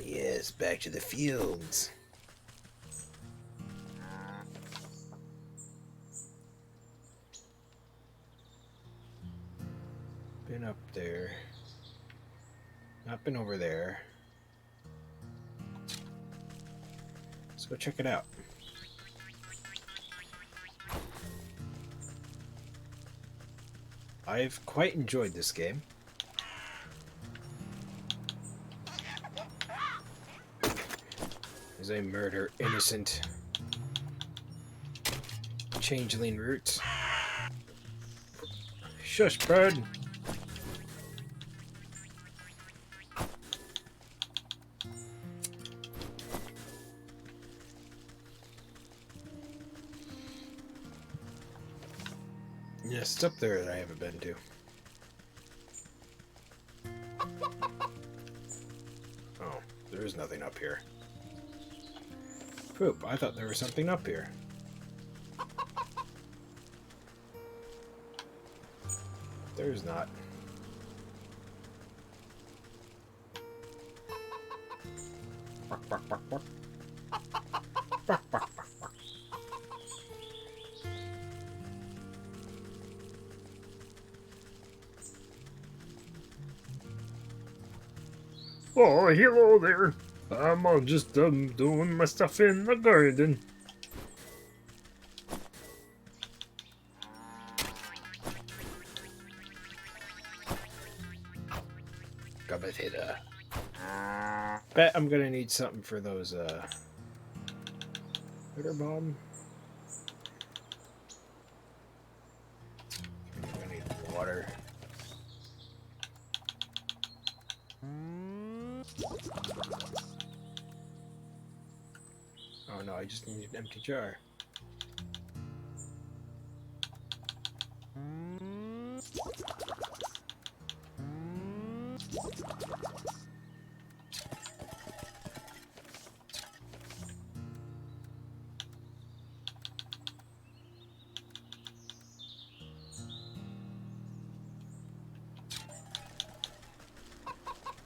Yes, back to the fields. Been up there. Not been over there. Let's go check it out. I've quite enjoyed this game. As I murder innocent changeling roots. Shush, bird! Yes, it's up there that I haven't been to. Oh, there is nothing up here. Poop, I thought there was something up here. There's not. Bark, bark, bark, bark. Bark, bark, bark, bark. Oh, hello there. I'm just doing my stuff in the garden. Come with it, Bet I'm gonna need something for those, Litter bomb. I'm gonna need water. Oh no, I just need an empty jar.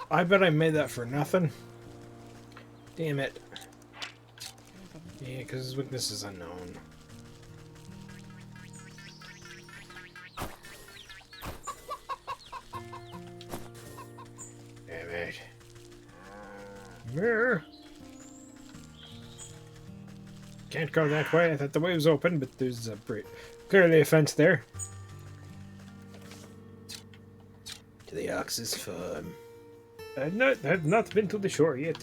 I bet I made that for nothing. Damn it. Yeah, because his weakness is unknown. Damn it. Where? Can't go that way. I thought the way was open, but there's a clearly a fence there. To the ox's farm. I've not been to the shore yet.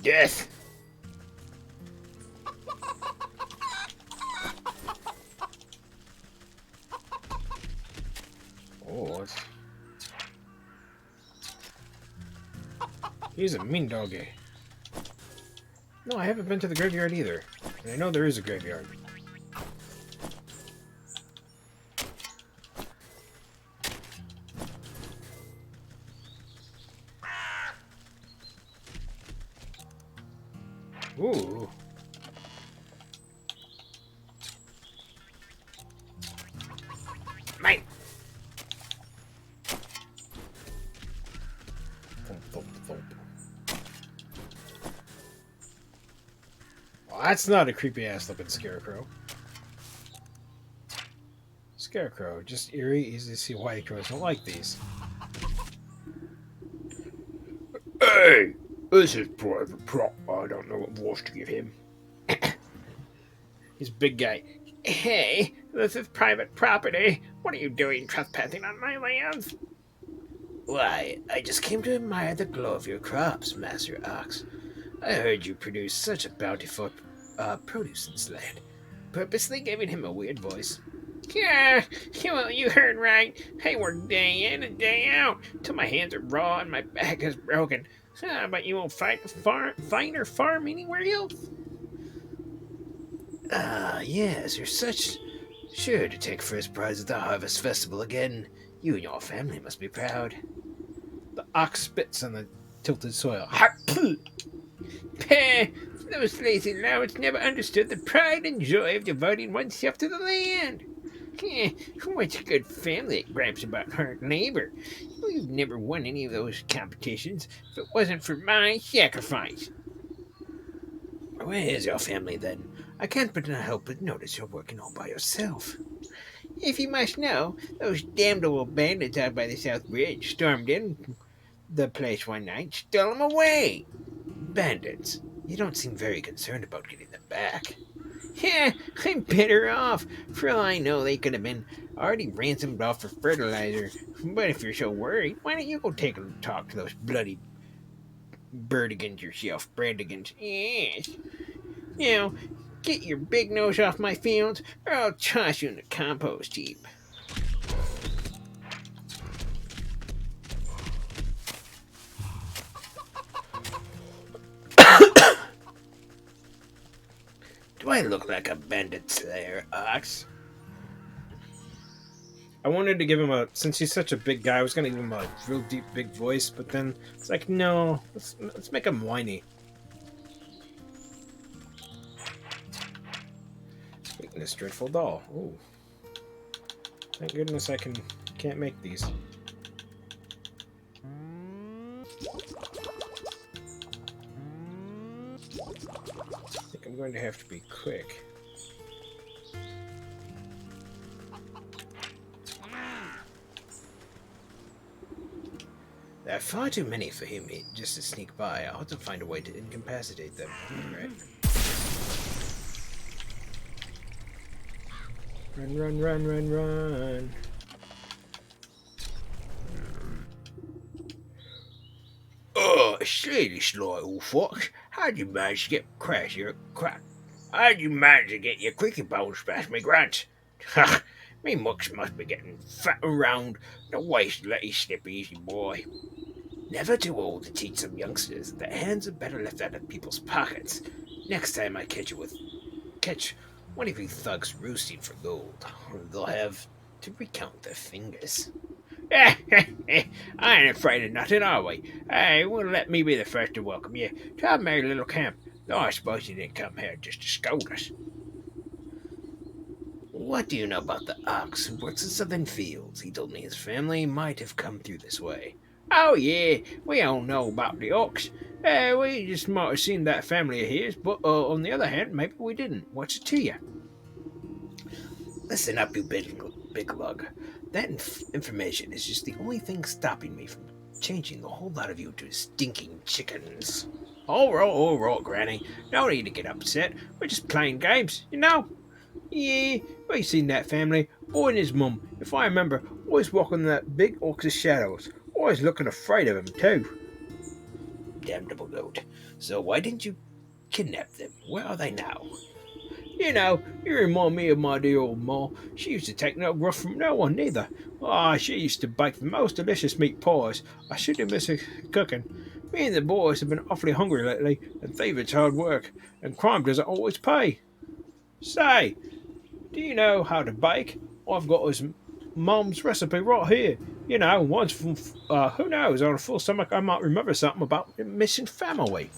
Death! Oh, it's... He's a mean doggy. No, I haven't been to the graveyard either. And I know there is a graveyard. Ooh. Mate! Thump, thump, thump. Well, that's not a creepy ass looking scarecrow. Scarecrow, just eerie, easy to see why crows don't like these. Hey, this is private prop. I don't know what voice to give him. He's a big guy. Hey, this is private property. What are you doing trespassing on my lands? Why, I just came to admire the glow of your crops, Master Ox. I heard you produce such a bountiful produce in this land. Purposely giving him a weird voice. Yeah, well, you heard right. I work day in and day out till my hands are raw and my back is broken. But you won't find or farm anywhere else? Ah, yes, you're such sure to take first prize at the Harvest Festival again. You and your family must be proud. The ox spits on the tilted soil. Peh, those lazy louts never understood the pride and joy of devoting oneself to the land. What's a good family that gripes about hard labor? We've never won any of those competitions if it wasn't for my sacrifice. Where is your family then? I can't but not help but notice you're working all by yourself. If you must know, those damned old bandits out by the South Bridge stormed in the place one night, stole them away. Bandits? You don't seem very concerned about getting them back. Yeah, I'm better off. For all I know, they could have been already ransomed off for fertilizer. But if you're so worried, why don't you go take a talk to those bloody birdigans yourself, brandigans? Yes. Now, get your big nose off my fields, or I'll toss you in the compost heap. Do I look like a bandit slayer, Ox? I wanted to give him since he's such a big guy, I was going to give him a real deep, big voice, but then it's like, no, let's make him whiny. Weakness, dreadful doll. Ooh. Thank goodness can't make these. I think I'm going to have to be quick. There are far too many for him just to sneak by. I'll have to find a way to incapacitate them. Right. Run, run, run, run, run. Oh, silly sly old fox. How'd you manage to get How'd you manage to get your cricky bones past me grunt? Ha! Me mucks must be getting fat around. No waste to let you slip easy, boy. Never too old to teach some youngsters that hands are better left out of people's pockets. Next time I catch one of you thugs roosting for gold, they'll have to recount their fingers. I ain't afraid of nothing, are we? Hey, well, let me be the first to welcome you to our merry little camp. Though I suppose you didn't come here just to scold us. What do you know about the ox who works in southern fields? He told me his family might have come through this way. Oh, yeah, we all know about the ox. We just might have seen that family of his, but on the other hand, maybe we didn't. What's it to you? Listen up, you big lug. That information is just the only thing stopping me from changing the whole lot of you to stinking chickens. All right, Granny. No need to get upset. We're just playing games, you know. Yeah, we seen that family. Boy and his mum, if I remember, always walking in that big ox's shadows. Always looking afraid of him, too. Damnable goat. So why didn't you kidnap them? Where are they now? You know, you remind me of my dear old ma. She used to take no gruff from no one, neither. Ah, she used to bake the most delicious meat pies. I should have missed her cooking. Me and the boys have been awfully hungry lately, and thieving's hard work, and crime doesn't always pay. Say, do you know how to bake? I've got his mum's recipe right here. You know, once from, who knows, on a full stomach I might remember something about the missing family.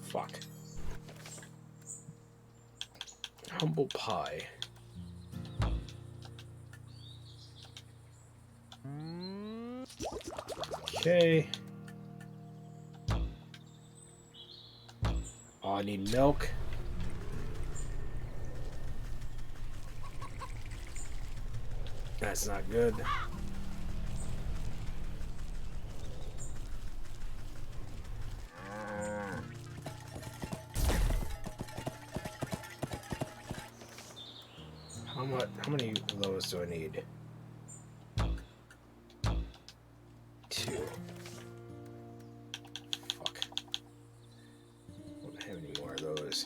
Fuck. Humble pie. Okay. Oh, I need milk. That's not good. How many of those do I need? 2. Fuck. I don't have any more of those.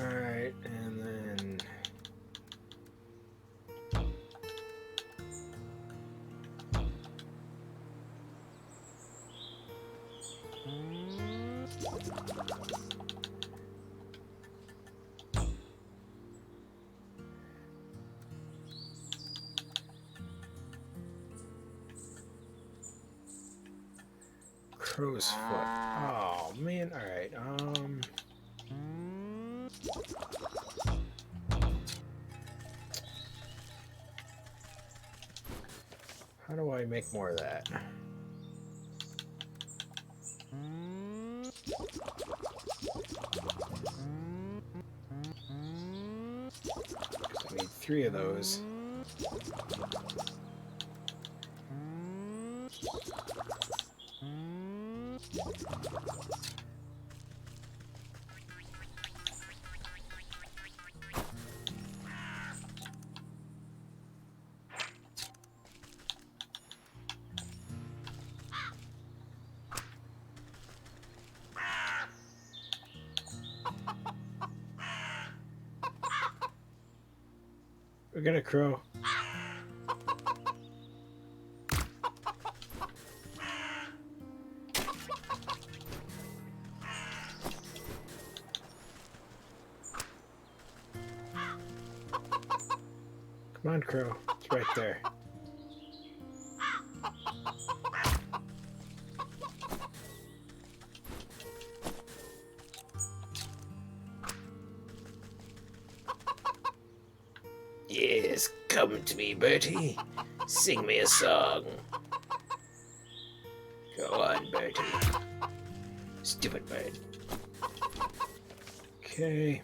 Alright, and then... Crow's foot. Oh, man. Alright, how do I make more of that? I need 3 of those. We got a crow. Come on, crow. It's right there. Yes, come to me, Bertie. Sing me a song. Go on, Bertie. Stupid bird. Okay.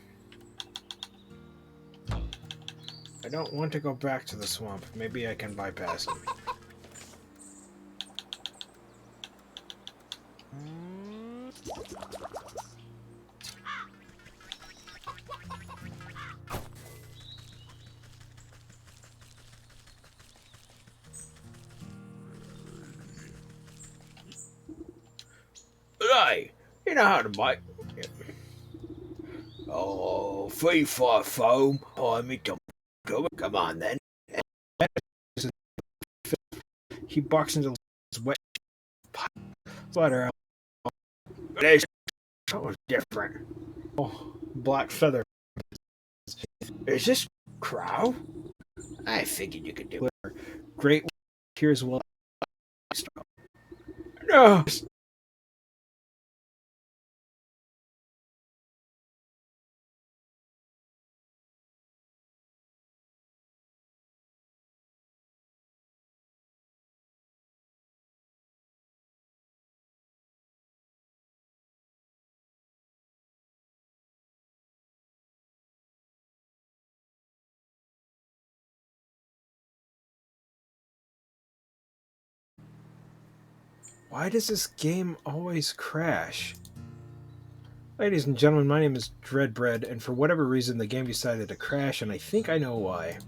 I don't want to go back to the swamp. Maybe I can bypass him. Hey, you know how to bite. Oh, 3-5 foam. I'm me to go. Come on then. He barks into his wet sweater. There's something different. Oh, black feather. Is this crow? I figured you could do it. Great. Here's what. No. Why does this game always crash? Ladies and gentlemen, my name is Dreadbread, and for whatever reason, the game decided to crash, and I think I know why.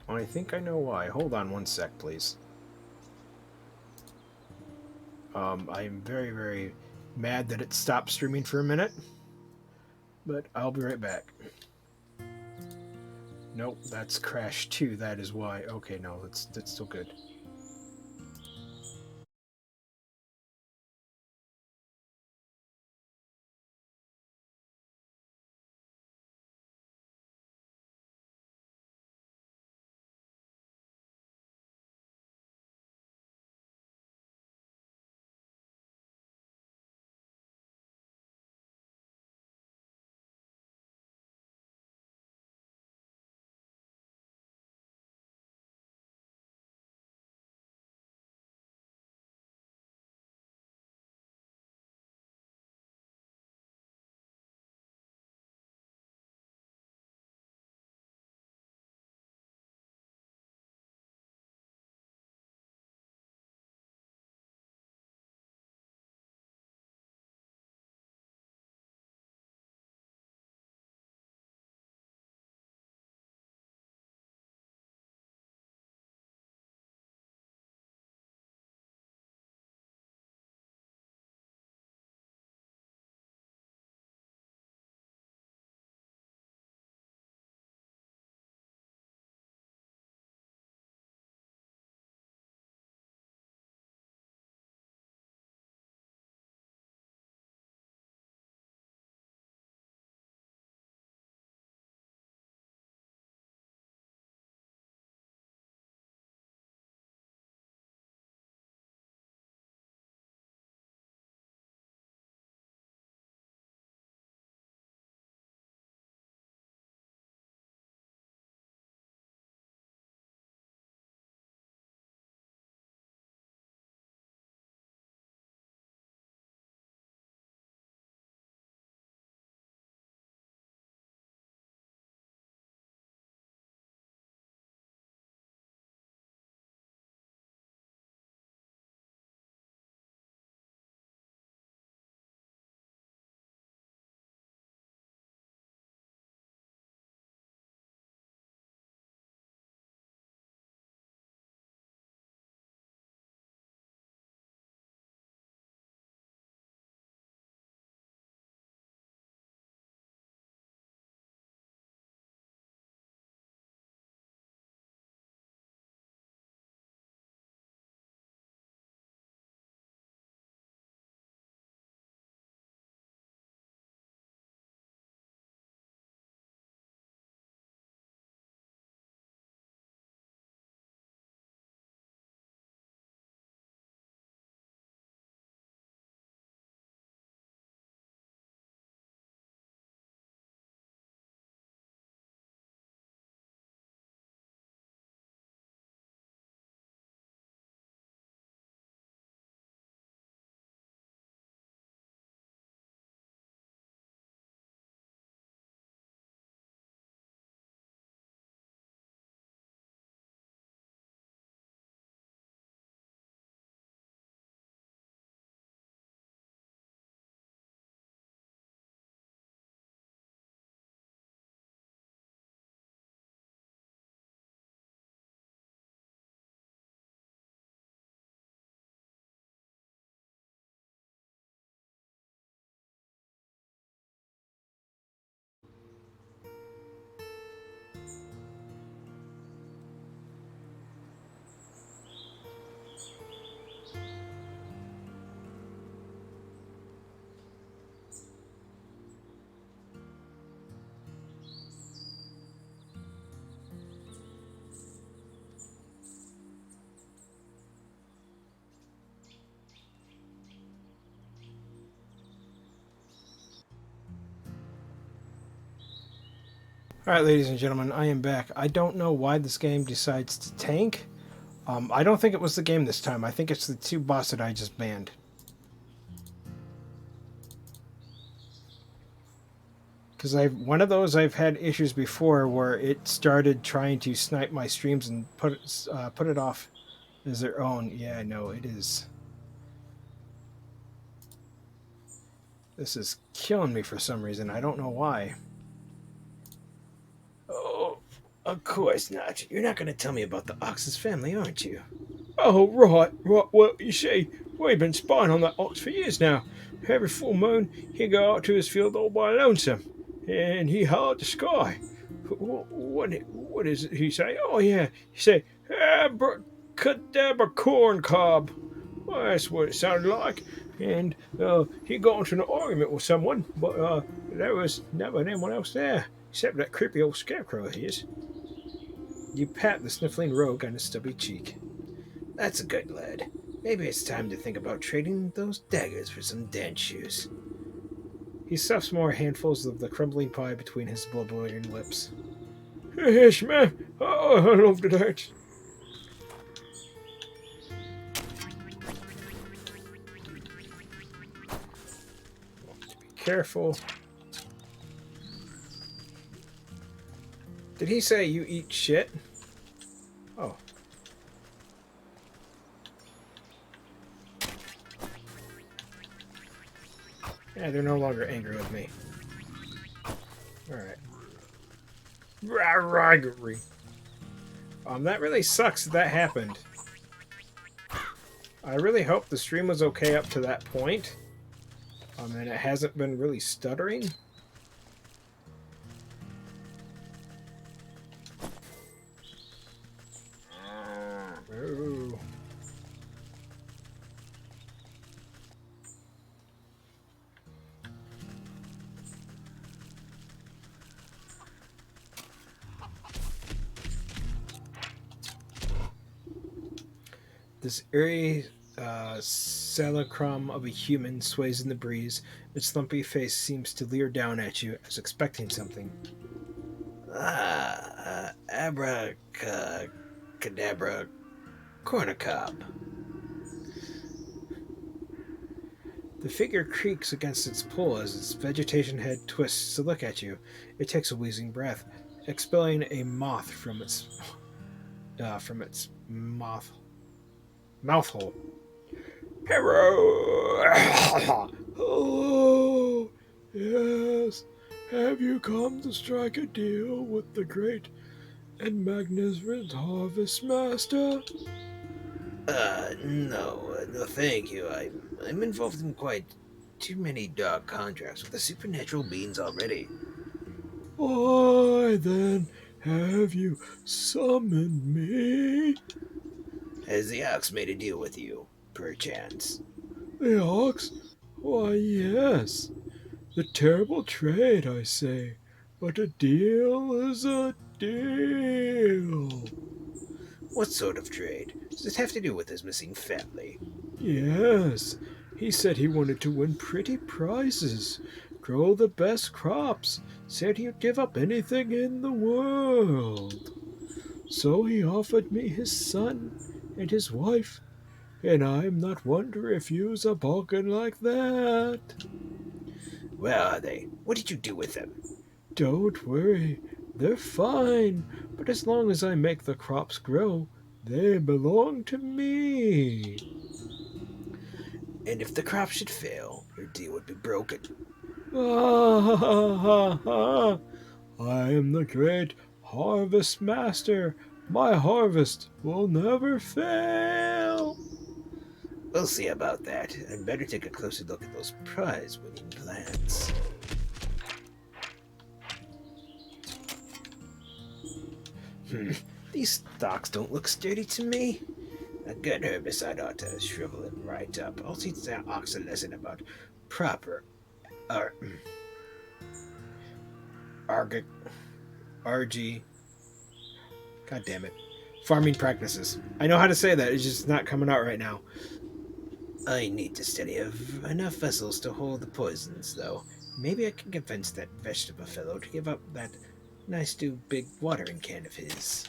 I think I know why. Hold on one sec, please. I am very, very mad that it stopped streaming for a minute, but I'll be right back. Nope, that's Crash 2. That is why. Okay, no, that's still good. Alright, ladies and gentlemen, I am back. I don't know why this game decides to tank. I don't think it was the game this time. I think it's the two boss that I just banned. Because one of those I've had issues before where it started trying to snipe my streams and put it off as their own. Yeah, no, it is. This is killing me for some reason. I don't know why. Oh, of course not. You're not going to tell me about the Ox's family, aren't you? Oh, right. Well, you see, we've been spying on that ox for years now. Every full moon, he'd go out to his field all by lonesome, and he hollered the sky. What is it he say? Oh, yeah, he say, abracadabra corn cob. Well, that's what it sounded like. And he got into an argument with someone, but there was never anyone else there, except that creepy old scarecrow of his. You pat the sniffling rogue on his stubby cheek. That's a good lad. Maybe it's time to think about trading those daggers for some dance shoes. He stuffs more handfuls of the crumbling pie between his blubbering lips. Yes, ma'am. Oh, I love the dance. Careful. Did he say you eat shit? Oh. Yeah, they're no longer angry with me. Alright. That really sucks that happened. I really hope the stream was okay up to that point. And it hasn't been really stuttering. Ooh. This eerie simulacrum of a human sways in the breeze. Its lumpy face seems to leer down at you as expecting something. Abracadabra cornucob. The figure creaks against its pole as its vegetation head twists to look at you. It takes a wheezing breath, expelling a moth from its mouth hole. Hello. Oh, yes. Have you come to strike a deal with the great and magnificent Harvest Master? No, thank you. I'm involved in quite too many dark contracts with the supernatural beings already. Why then have you summoned me? Has the Ox made a deal with you, perchance? The ox? Why, yes. The terrible trade, I say. But a deal is a deal. What sort of trade? Does it have to do with his missing family? Yes. He said he wanted to win pretty prizes, grow the best crops, said he'd give up anything in the world. So he offered me his son and his wife, and I'm not wondering if you's a bargain like that. Where are they? What did you do with them? Don't worry, they're fine, but as long as I make the crops grow, they belong to me. And if the crop should fail, your deal would be broken. Ah, ha, ha, ha. I am the great harvest master. My harvest will never fail. We'll see about that. I'd better take a closer look at those prize-winning plants. These stalks don't look sturdy to me. A good herbicide ought to shrivel it right up. I'll teach that ox a lesson about proper RG. God damn it. Farming practices. I know how to say that, it's just not coming out right now. I need to steady enough vessels to hold the poisons, though. Maybe I can convince that vegetable fellow to give up that Nice new big watering can of his.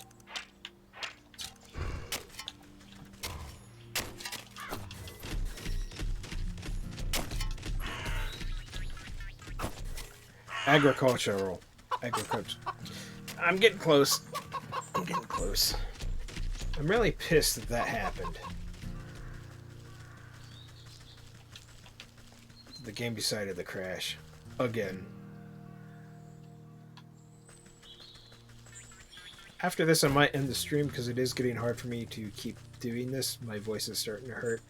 Agricultural. Agriculture. I'm getting close. I'm getting close. I'm really pissed that that happened. The game decided to crash. Again. After this, I might end the stream because it is getting hard for me to keep doing this. My voice is starting to hurt.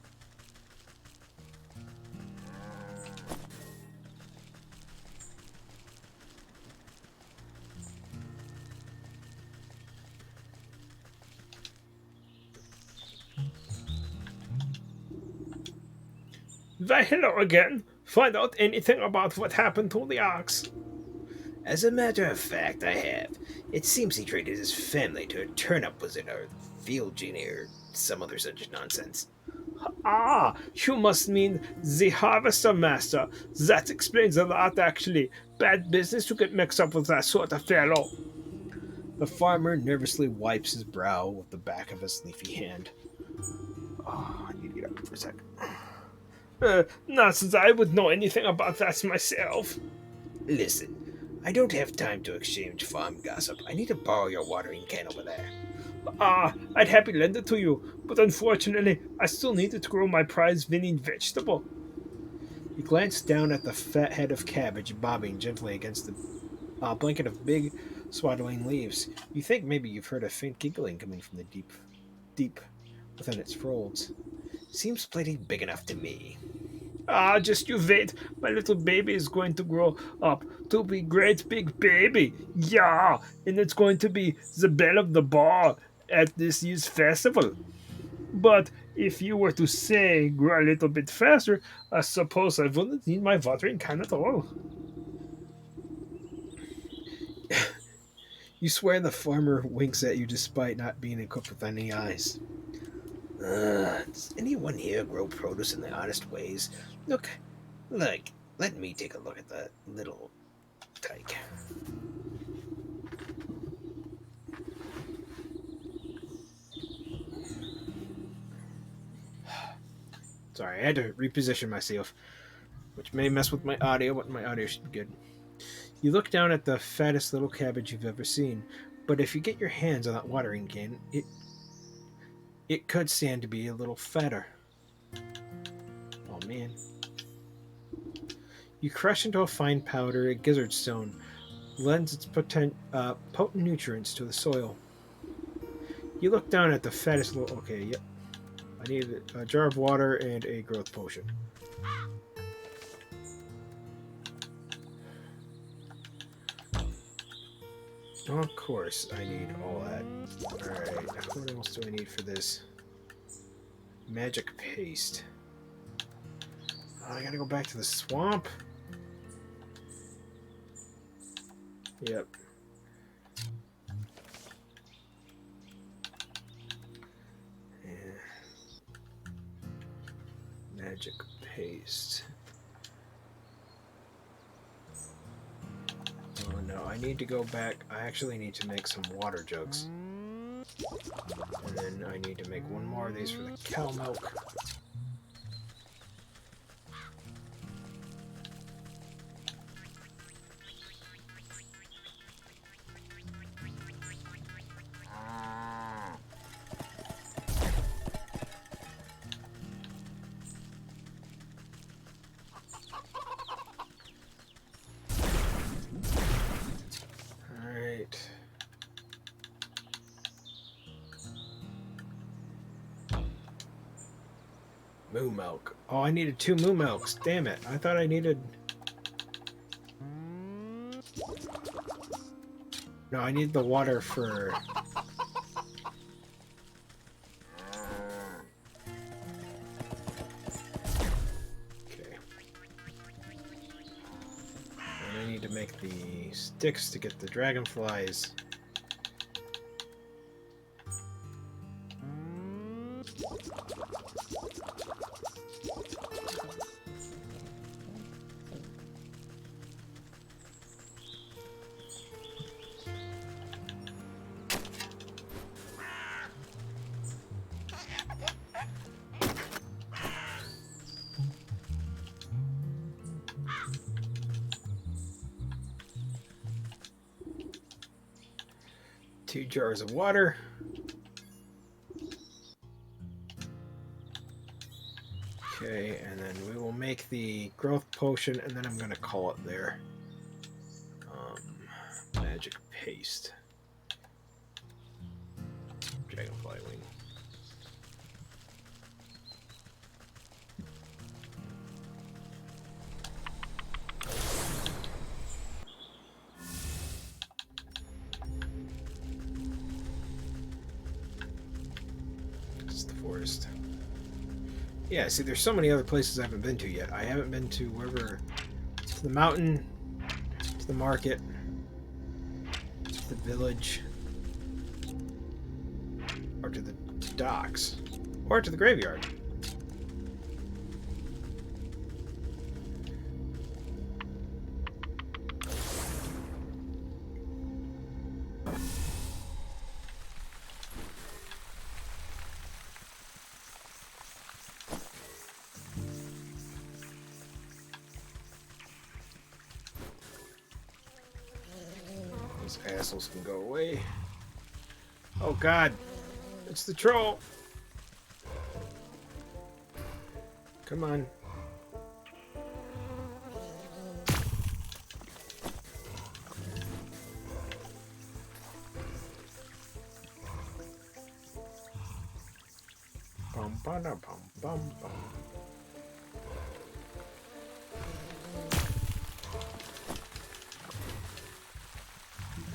Why, hello again. Find out anything about what happened to the ox? As a matter of fact, I have. It seems he traded his family to a turnip wizard or field genie or some other such nonsense. Ah, you must mean the harvester master. That explains a lot, actually. Bad business to get mixed up with that sort of fellow. The farmer nervously wipes his brow with the back of his leafy hand. Oh, I need to get up for a second. Not that I would know anything about that myself. Listen, I don't have time to exchange farm gossip. I need to borrow your watering can over there. Ah, I'd happily lend it to you, but unfortunately, I still need it to grow my prize-winning vegetable. You glance down at the fat head of cabbage bobbing gently against the blanket of big, swaddling leaves. You think maybe you've heard a faint giggling coming from the deep within its folds. Seems plenty big enough to me. Ah, just you wait. My little baby is going to grow up to be great big baby. Yeah, and it's going to be the belle of the ball at this year's festival. But if you were to say grow a little bit faster, I suppose I wouldn't need my watering can at all. You swear the farmer winks at you despite not being equipped with any eyes. Does anyone here grow produce in the honest ways? Look, let me take a look at that little tyke. Sorry, I had to reposition myself, which may mess with my audio, but my audio should be good. You look down at the fattest little cabbage you've ever seen, but if you get your hands on that watering can, it could stand to be a little fatter. Oh man. You crush into a fine powder a gizzard stone, lends its potent nutrients to the soil. You look down at the fattest little... Okay, yep. I need a jar of water and a growth potion. Of course, I need all that. Alright, what else do I need for this? Magic paste. Oh, I gotta go back to the swamp? Yep. Magic paste. Oh no, I need to go back. I actually need to make some water jugs. And then I need to make one more of these for the cow milk. Alright. Moo milk. Oh, I needed 2 moo milks. Damn it. I thought I needed... No, I need the water for... Okay. And I need to make the sticks to get the dragonflies. 2 jars of water. Okay, and then we will make the growth potion, and then I'm going to call it there. Magic paste. Dragonfly wing. It's the forest. Yeah, see, there's so many other places I haven't been to yet. I haven't been to wherever... To the mountain, to the market, to the village, or to the docks, or to the graveyard. Those assholes can go away. Oh god, it's the troll. Come on. Bum, bum, bum, bum, bum.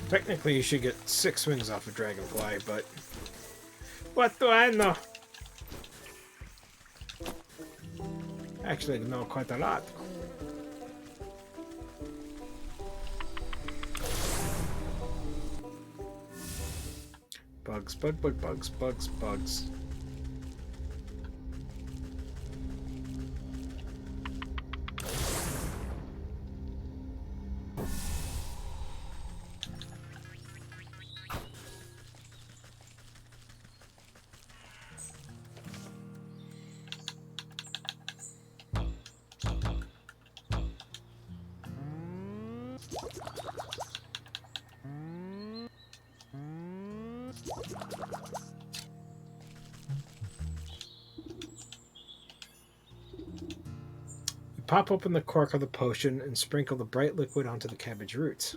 Technically, you should get 6 wings off a dragonfly, but what do I know? Actually, I know quite a lot. Bugs, bugs. Pop open the cork of the potion and sprinkle the bright liquid onto the cabbage roots.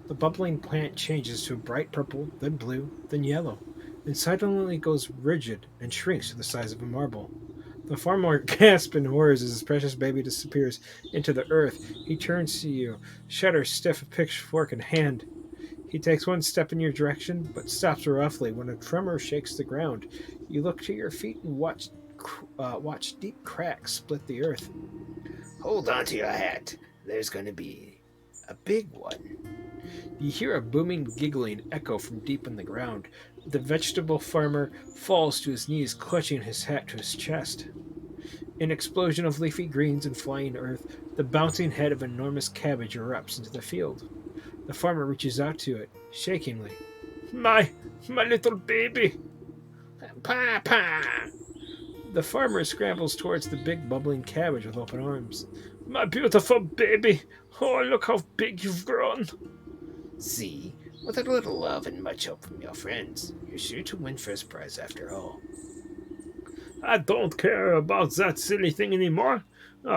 The bubbling plant changes to a bright purple, then blue, then yellow, and suddenly goes rigid and shrinks to the size of a marble. The farmer gasps in horror as his precious baby disappears into the earth. He turns to you, shudders stiff, a pitchfork in hand. He takes one step in your direction, but stops roughly when a tremor shakes the ground. You look to your feet and watch deep cracks split the earth. Hold on to your hat. There's going to be a big one. You hear a booming, giggling echo from deep in the ground. The vegetable farmer falls to his knees, clutching his hat to his chest. An explosion of leafy greens and flying earth, the bouncing head of an enormous cabbage erupts into the field. The farmer reaches out to it, shakingly. My little baby! Papa! The farmer scrambles towards the big bubbling cabbage with open arms. My beautiful baby! Oh, look how big you've grown! See, with a little love and much help from your friends, you're sure to win first prize after all. I don't care about that silly thing anymore.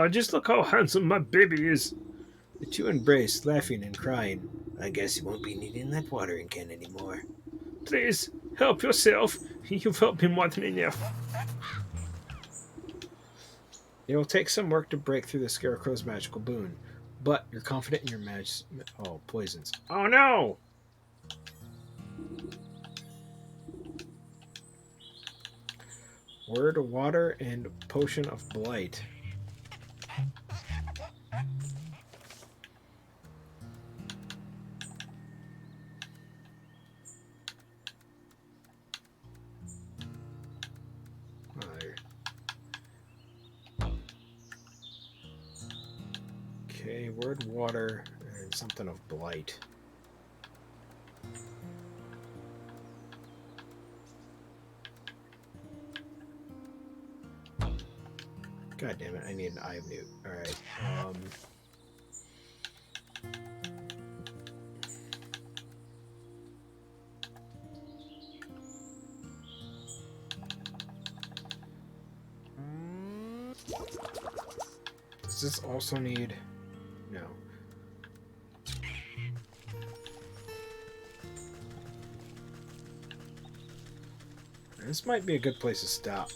Just look how handsome my baby is. The two embrace, laughing and crying. I guess you won't be needing that watering can anymore. Please, help yourself. You've helped me more than enough. It will take some work to break through the Scarecrow's magical boon, but you're confident in your poisons. Oh no! Word of water and potion of blight. Okay, word water and something of blight. God damn it, I need an eye of newt. Alright. Does this also need... No. This might be a good place to stop.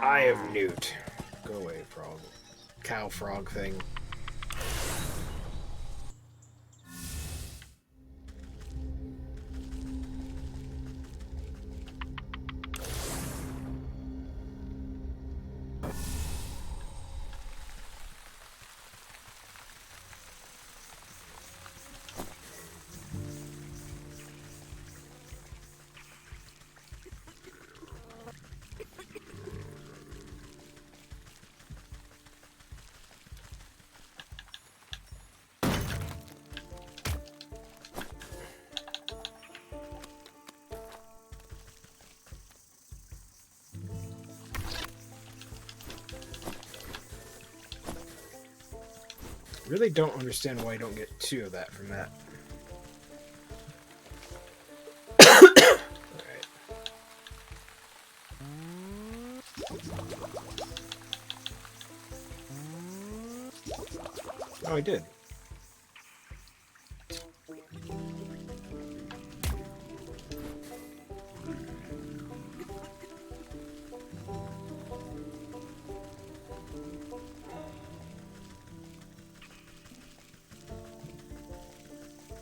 Eye of Newt. Go away, frog. Cow frog thing. Really don't understand why I don't get 2 of that from that. Alright. Oh, I did.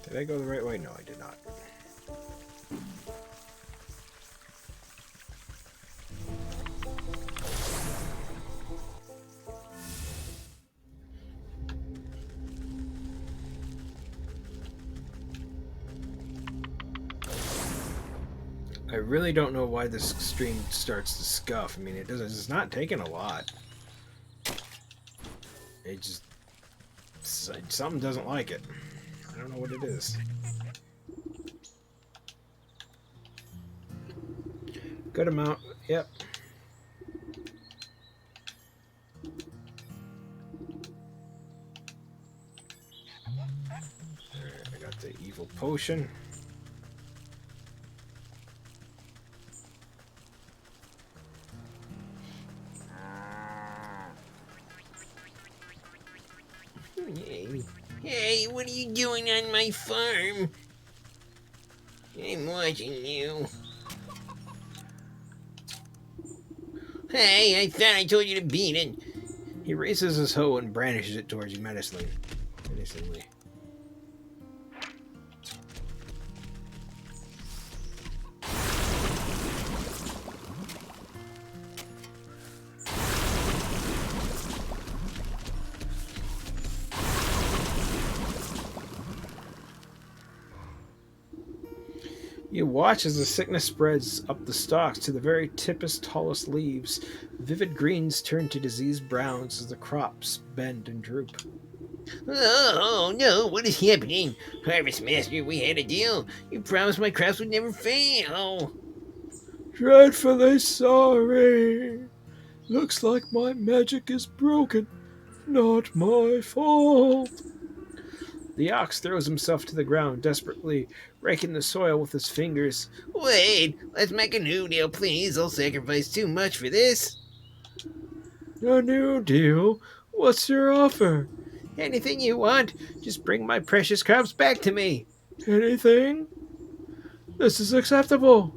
Did I go the right way? No, I did not. I really don't know why this stream starts to scuff. I mean, it doesn't. It's not taking a lot. It just something doesn't like it. I don't know what it is. Good amount. Yep. Alright, I got the evil potion. Hey, what are you doing on my farm? I'm watching you. Hey, I thought I told you to beat it. He raises his hoe and brandishes it towards you menacingly. You watch as the sickness spreads up the stalks to the very tippest, tallest leaves. Vivid greens turn to diseased browns as the crops bend and droop. Oh, no, what is happening? Harvest Master, we had a deal. You promised my crops would never fail. Dreadfully sorry. Looks like my magic is broken. Not my fault. The ox throws himself to the ground, desperately raking the soil with his fingers. Wait, let's make a new deal, please. I'll sacrifice too much for this. A new deal? What's your offer? Anything you want. Just bring my precious crops back to me. Anything? This is acceptable.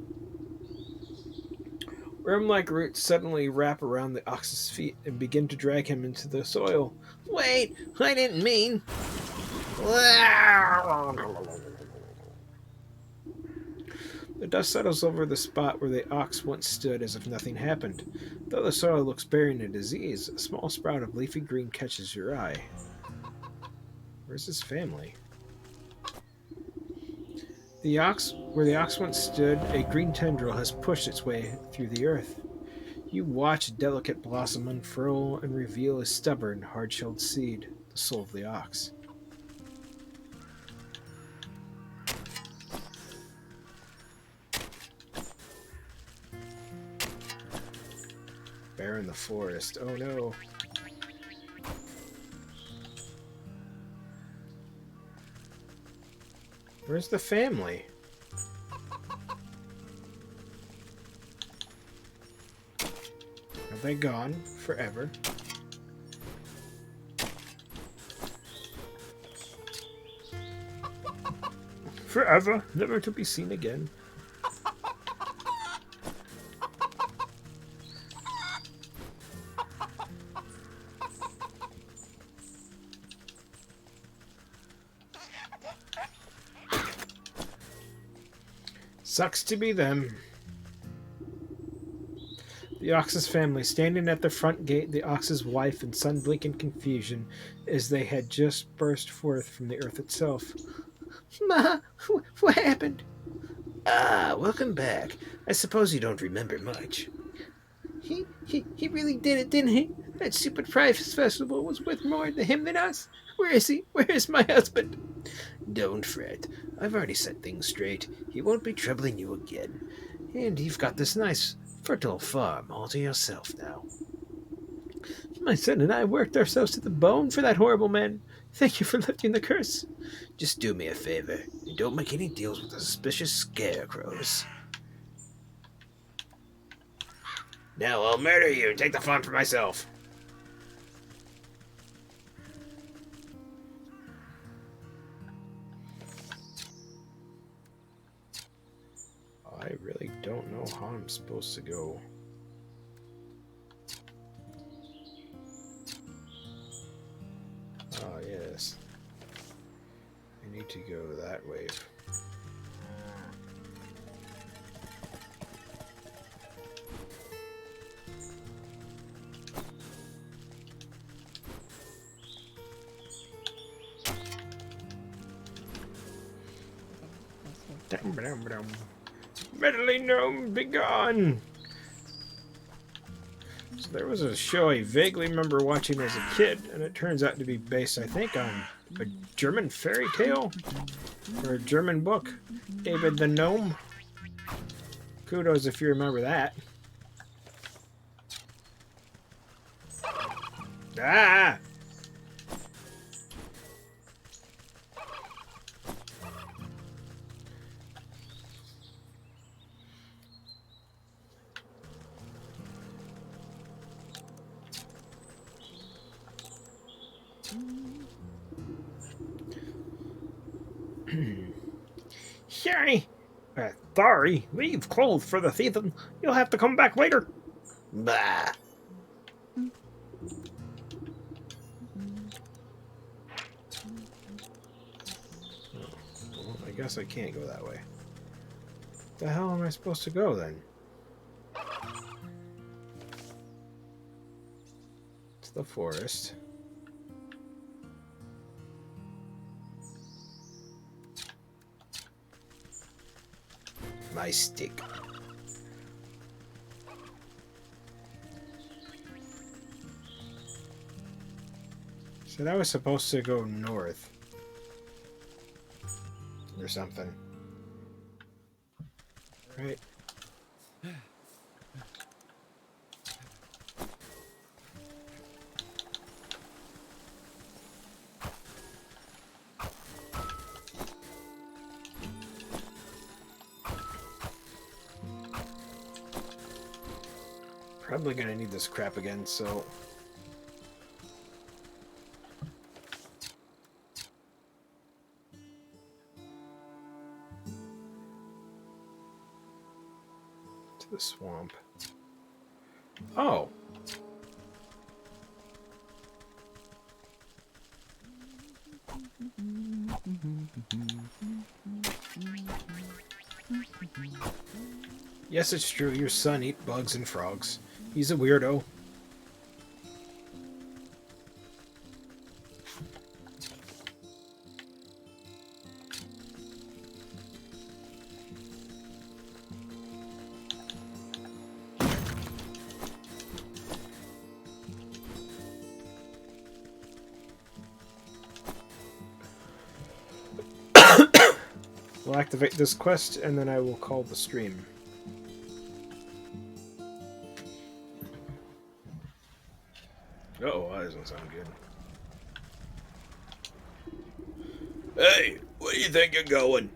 Worm-like roots suddenly wrap around the ox's feet and begin to drag him into the soil. Wait, I didn't mean... The dust settles over the spot where the ox once stood as if nothing happened. Though the soil looks barren of disease, a small sprout of leafy green catches your eye. Where's his family? Where the ox once stood, a green tendril has pushed its way through the earth. You watch a delicate blossom unfurl and reveal a stubborn, hard-shelled seed, the soul of the ox. bear in the forest. Oh no. Where's the family? Are they gone forever? Forever, never to be seen again. Sucks to be them. The Ox's family standing at the front gate, the Ox's wife and son blink in confusion as they had just burst forth from the earth itself. Ma, what happened? Ah, welcome back. I suppose you don't remember much. He really did it, didn't he? That stupid Price Festival was worth more to him than us. Where is he? Where is my husband? Don't fret. I've already set things straight. He won't be troubling you again. And you've got this nice, fertile farm all to yourself now. My son and I worked ourselves to the bone for that horrible man. Thank you for lifting the curse. Just do me a favor, and don't make any deals with the suspicious scarecrows. Now I'll murder you and take the farm for myself. I really don't know how I'm supposed to go. Ah, yes. I need to go that way. Meddling gnome, be gone! So there was a show I vaguely remember watching as a kid, and it turns out to be based, I think, on a German fairy tale? Or a German book. David the Gnome. Kudos if you remember that. Ah! Sorry, leave clothes for the season. You'll have to come back later. Bah! Well, I guess I can't go that way. The hell am I supposed to go then? It's the forest. My stick. So that was supposed to go north. Or something. Right? Probably gonna need this crap again, so... to the swamp. Oh! Yes, it's true, your son eats bugs and frogs. He's a weirdo. We'll activate this quest, and then I will call the stream. doesn't sound good. Hey, where do you think you're going?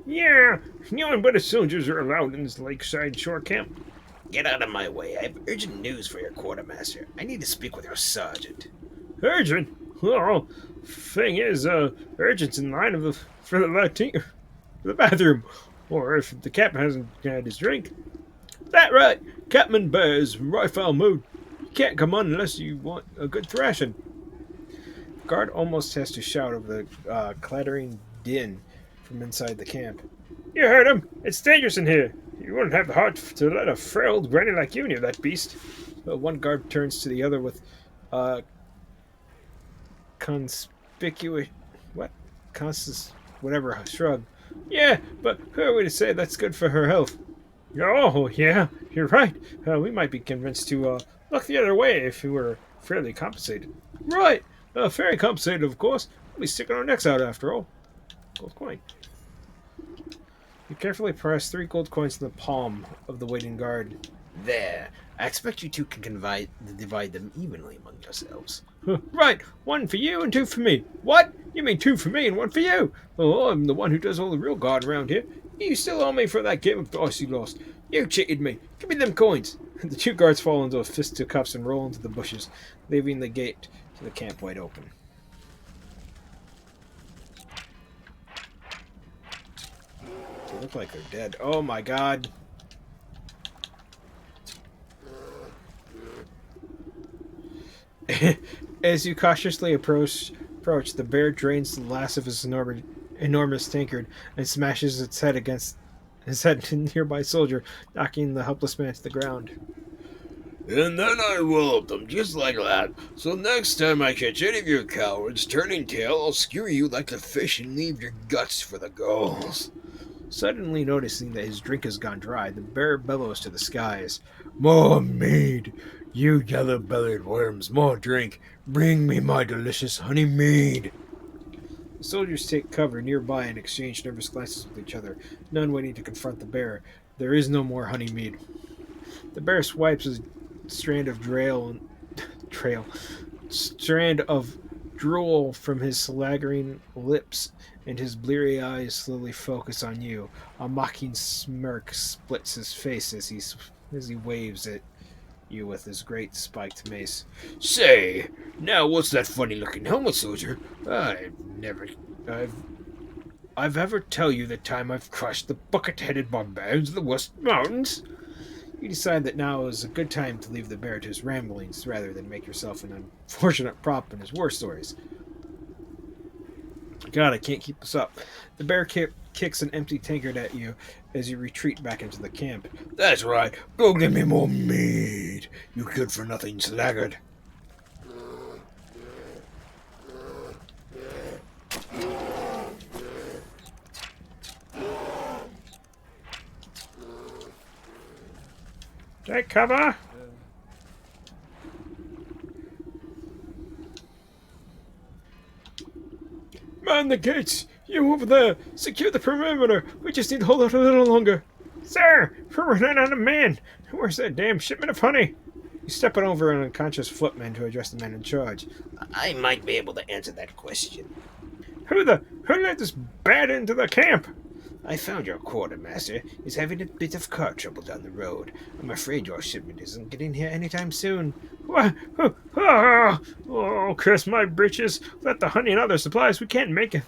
Yeah, no one but the soldiers are allowed in this lakeside shore camp. Get out of my way. I have urgent news for your quartermaster. I need to speak with your sergeant. Urgent? Well, thing is, urgent's in line for the bathroom. Or if the captain hasn't had his drink. That right, Captain Bear's right foul mood. You can't come on unless you want a good thrashing. The guard almost has to shout over the clattering din from inside the camp. You heard him. It's dangerous in here. You wouldn't have the heart to let a frail old granny like you near that beast. But one guard turns to the other with conspicuous what? Whatever shrug. Yeah, but who are we to say that's good for her health? Oh, yeah, you're right. We might be convinced to look the other way if we were fairly compensated. Right, fairly compensated, of course. We'll be sticking our necks out after all. Gold coin. You carefully press 3 gold coins in the palm of the waiting guard. There. I expect you two can divide them evenly among yourselves. Right, 1 for you and 2 for me. What? You mean 2 for me and 1 for you? Oh, I'm the one who does all the real guard around here. You still owe me for that game of dice you lost. You cheated me. Give me them coins. The 2 guards fall into fisticuffs and roll into the bushes, leaving the gate to the camp wide open. They look like they're dead. Oh my god. As you cautiously approach, the bear drains the last of his enormous tankard and smashes its head against a nearby soldier, knocking the helpless man to the ground. And then I walloped them just like that. So next time I catch any of your cowards turning tail, I'll skewer you like a fish and leave your guts for the gulls. Suddenly noticing that his drink has gone dry, the bear bellows to the skies. More mead! You yellow-bellied worms, more drink! Bring me my delicious honey mead! The soldiers take cover nearby and exchange nervous glances with each other, none waiting to confront the bear. There is no more honey mead. The bear swipes a strand of drool from his slaggering lips, and his bleary eyes slowly focus on you. A mocking smirk splits his face as he waves at you with his great spiked mace. Say, now what's that funny-looking helmet, soldier? I've ever tell you the time I've crushed the bucket-headed barbarians of the West Mountains? You decide that now is a good time to leave the bear to his ramblings rather than make yourself an unfortunate prop in his war stories. God, I can't keep this up. The bear kicks an empty tankard at you as you retreat back into the camp. That's right. Go give me more mead, you good-for-nothing sluggard. Take cover. Man the gates! You over there! Secure the perimeter! We just need to hold out a little longer. Sir, we're running out of men. Where's that damn shipment of honey? You step over an unconscious footman to address the man in charge. I might be able to answer that question. Who let this bat into the camp? I found your quartermaster is having a bit of car trouble down the road. I'm afraid your shipment isn't getting here anytime soon. What? Oh, curse my breeches! Let the honey and other supplies. We can't make it.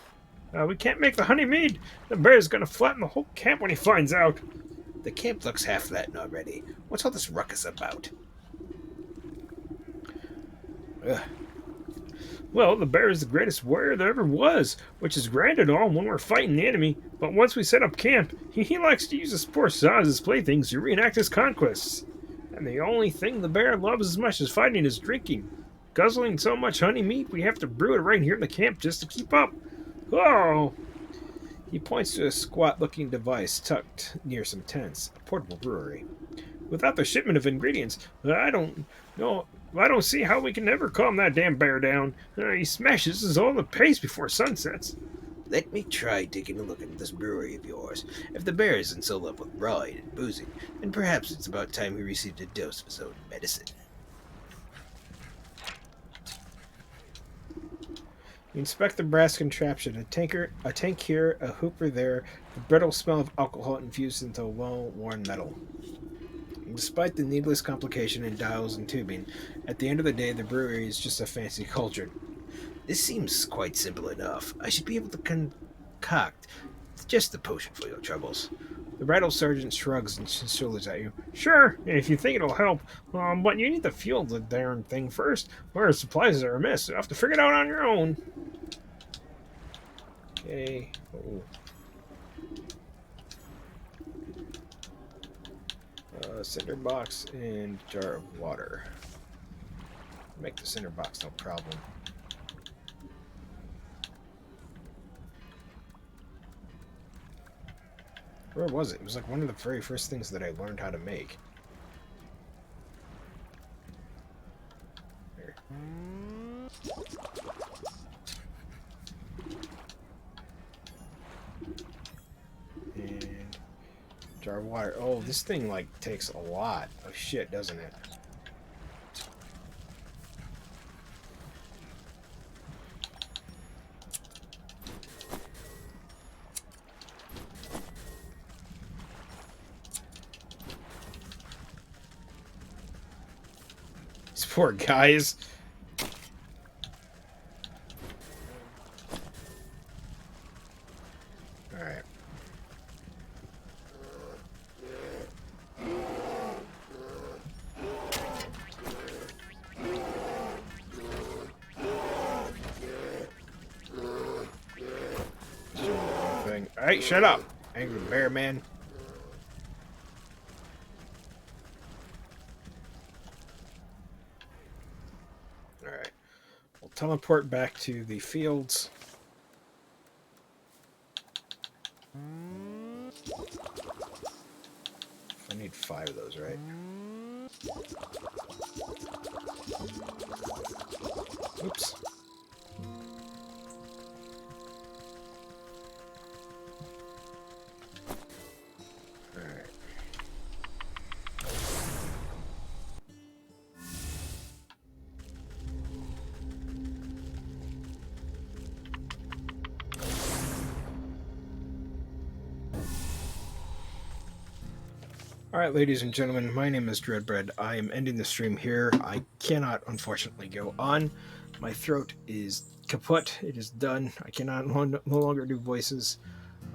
We can't make the honey mead. The bear's gonna flatten the whole camp when he finds out. The camp looks half flattened already. What's all this ruckus about? Well, the bear is the greatest warrior there ever was, which is grand and all when we're fighting the enemy. But once we set up camp, he likes to use his poor saws as playthings to reenact his conquests. And the only thing the bear loves as much as fighting is drinking. Guzzling so much honey meat, we have to brew it right here in the camp just to keep up. Oh! He points to a squat-looking device tucked near some tents, a portable brewery. Without the shipment of ingredients, I don't see how we can ever calm that damn bear down. He smashes us all the pace before sunsets. Let me try taking a look into this brewery of yours. If the bear isn't so love with ride and boozing, then perhaps it's about time he received a dose of his own medicine. We inspect the brass contraption. A tank here, a hooper there, the brittle smell of alcohol infused into well-worn metal. Despite the needless complication in dials and tubing, at the end of the day, the brewery is just a fancy cauldron. This seems quite simple enough. I should be able to concoct just the potion for your troubles. The rattle sergeant shrugs and shoulders at you. Sure, if you think it'll help, but you need to fuel the darn thing first. Where supplies are amiss, you'll have to figure it out on your own. Okay. Oh. Cinder box and jar of water. Make the cinder box no problem. Where was it? It was like one of the very first things that I learned how to make. Here. And jar of water. Oh, this thing like takes a lot of shit, doesn't it? These poor guys. Alright. Alright, shut up, angry bear man. Alright. We'll teleport back to the fields. I need 5 of those, right? Oops. Alright. Alright, ladies and gentlemen, my name is Dreadbread. I am ending the stream here. I cannot, unfortunately, go on. My throat is kaput. It is done. I cannot no longer do voices.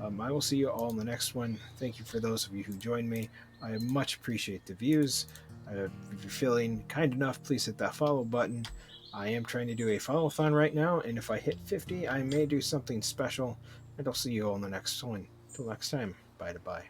I will see you all in the next one. Thank you for those of you who joined me. I much appreciate the views. If you're feeling kind enough, please hit that follow button. I am trying to do a follow-a-thon right now, and if I hit 50, I may do something special. And I'll see you all in the next one. Till next time, bye-bye.